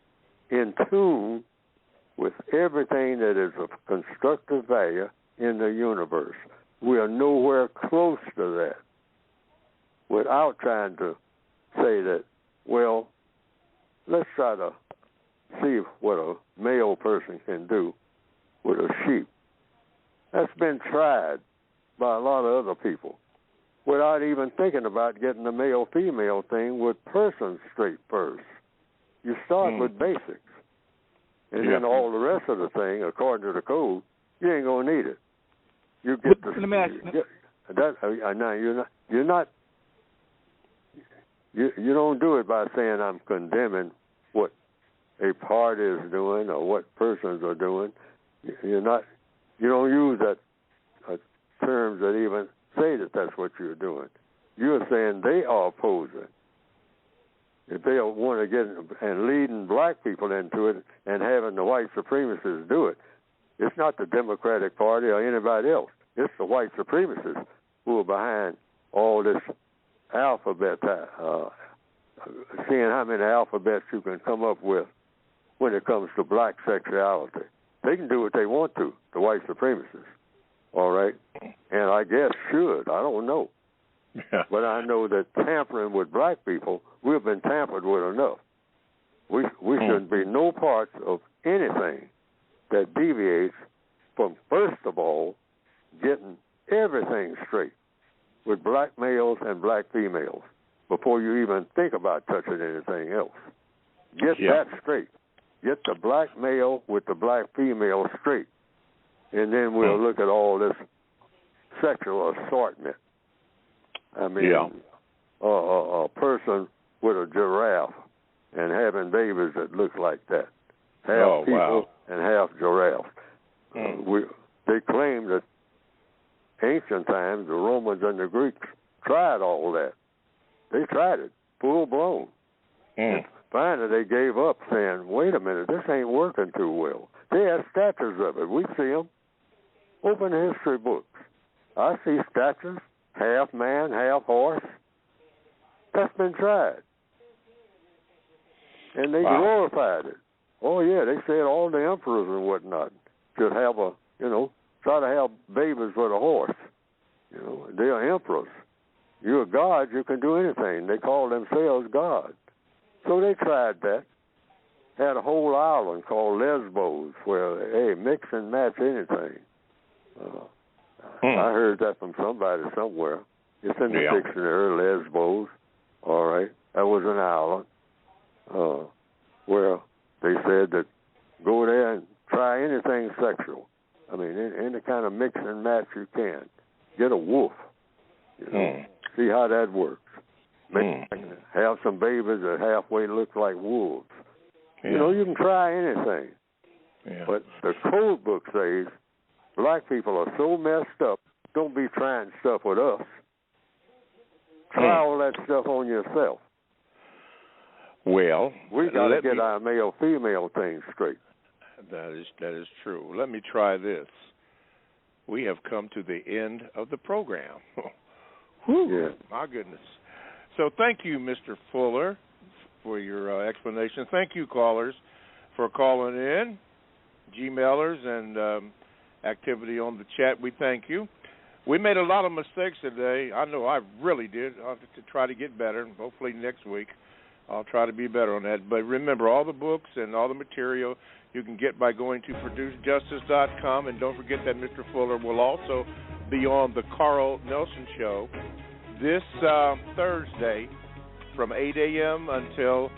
in tune with everything that is of constructive value in the universe. We are nowhere close to that without trying to say that, well, let's try to see what a male person can do with a sheep. That's been tried by a lot of other people without even thinking about getting the male-female thing with persons straight first. You start with basics. And then all the rest of the thing, according to the code, you ain't going to need it. You get the... You don't do it by saying I'm condemning what a party is doing or what persons are doing. You don't use that terms that even say that that's what you're doing. You're saying they are opposing. If they want to get and leading black people into it and having the white supremacists do it, it's not the Democratic Party or anybody else. It's the white supremacists who are behind all this alphabet, seeing how many alphabets you can come up with when it comes to black sexuality. They can do what they want to, the white supremacists, all right? And I guess should. I don't know. Yeah. But I know that tampering with black people, we've been tampered with enough. We shouldn't be no parts of anything that deviates from, first of all, getting everything straight. with black males and black females before you even think about touching anything else. Get that straight. Get the black male with the black female straight. And then we'll look at all this sexual assortment. I mean, a person with a giraffe and having babies that look like that. Half people and half giraffes. They claim that ancient times, the Romans and the Greeks tried all that. They tried it, full blown. And finally, they gave up saying, wait a minute, this ain't working too well. They have statues of it. We see them. Open the history books. I see statues, half man, half horse. That's been tried. And they glorified it. Oh, yeah, they said all the emperors and whatnot should have try to have babies with a horse. They're emperors. You're a god, you can do anything. They call themselves gods. So they tried that. Had a whole island called Lesbos where, mix and match anything. I heard that from somebody somewhere. It's in the dictionary, Lesbos. All right. That was an island where they said that go there and try anything sexual. I mean, any kind of mix and match you can. Get a wolf. See how that works. Have some babies that halfway look like wolves. You can try anything. But the code book says black people are so messed up, don't be trying stuff with us. Try all that stuff on yourself. Well, we got to get our male-female thing straight. That is true. Let me try this. We have come to the end of the program. My goodness. So thank you, Mr. Fuller, for your explanation. Thank you, callers, for calling in, Gmailers, and activity on the chat. We thank you. We made a lot of mistakes today. I know I really did. I'll have to try to get better. Hopefully next week I'll try to be better on that. But remember, all the books and all the material you can get by going to producejustice.com. And don't forget that Mr. Fuller will also be on the Carl Nelson Show this Thursday from 8 a.m. until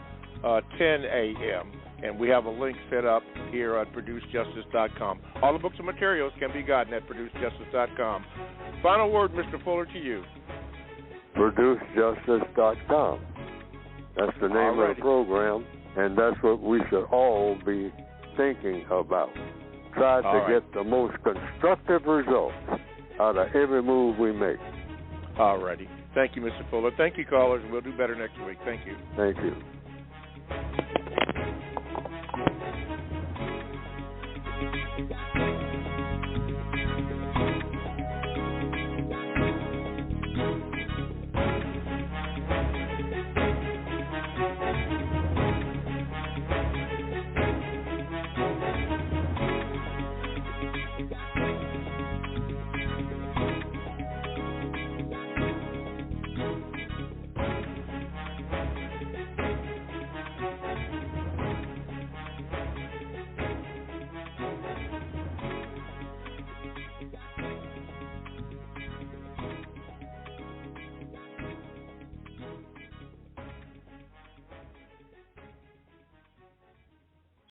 10 a.m. And we have a link set up here at producejustice.com. All the books and materials can be gotten at producejustice.com. Final word, Mr. Fuller, to you. Producejustice.com. That's the name of the program, and that's what we should all be thinking about. Try to get the most constructive results out of every move we make. All righty. Thank you, Mr. Fuller. Thank you, callers. We'll do better next week. Thank you. Thank you.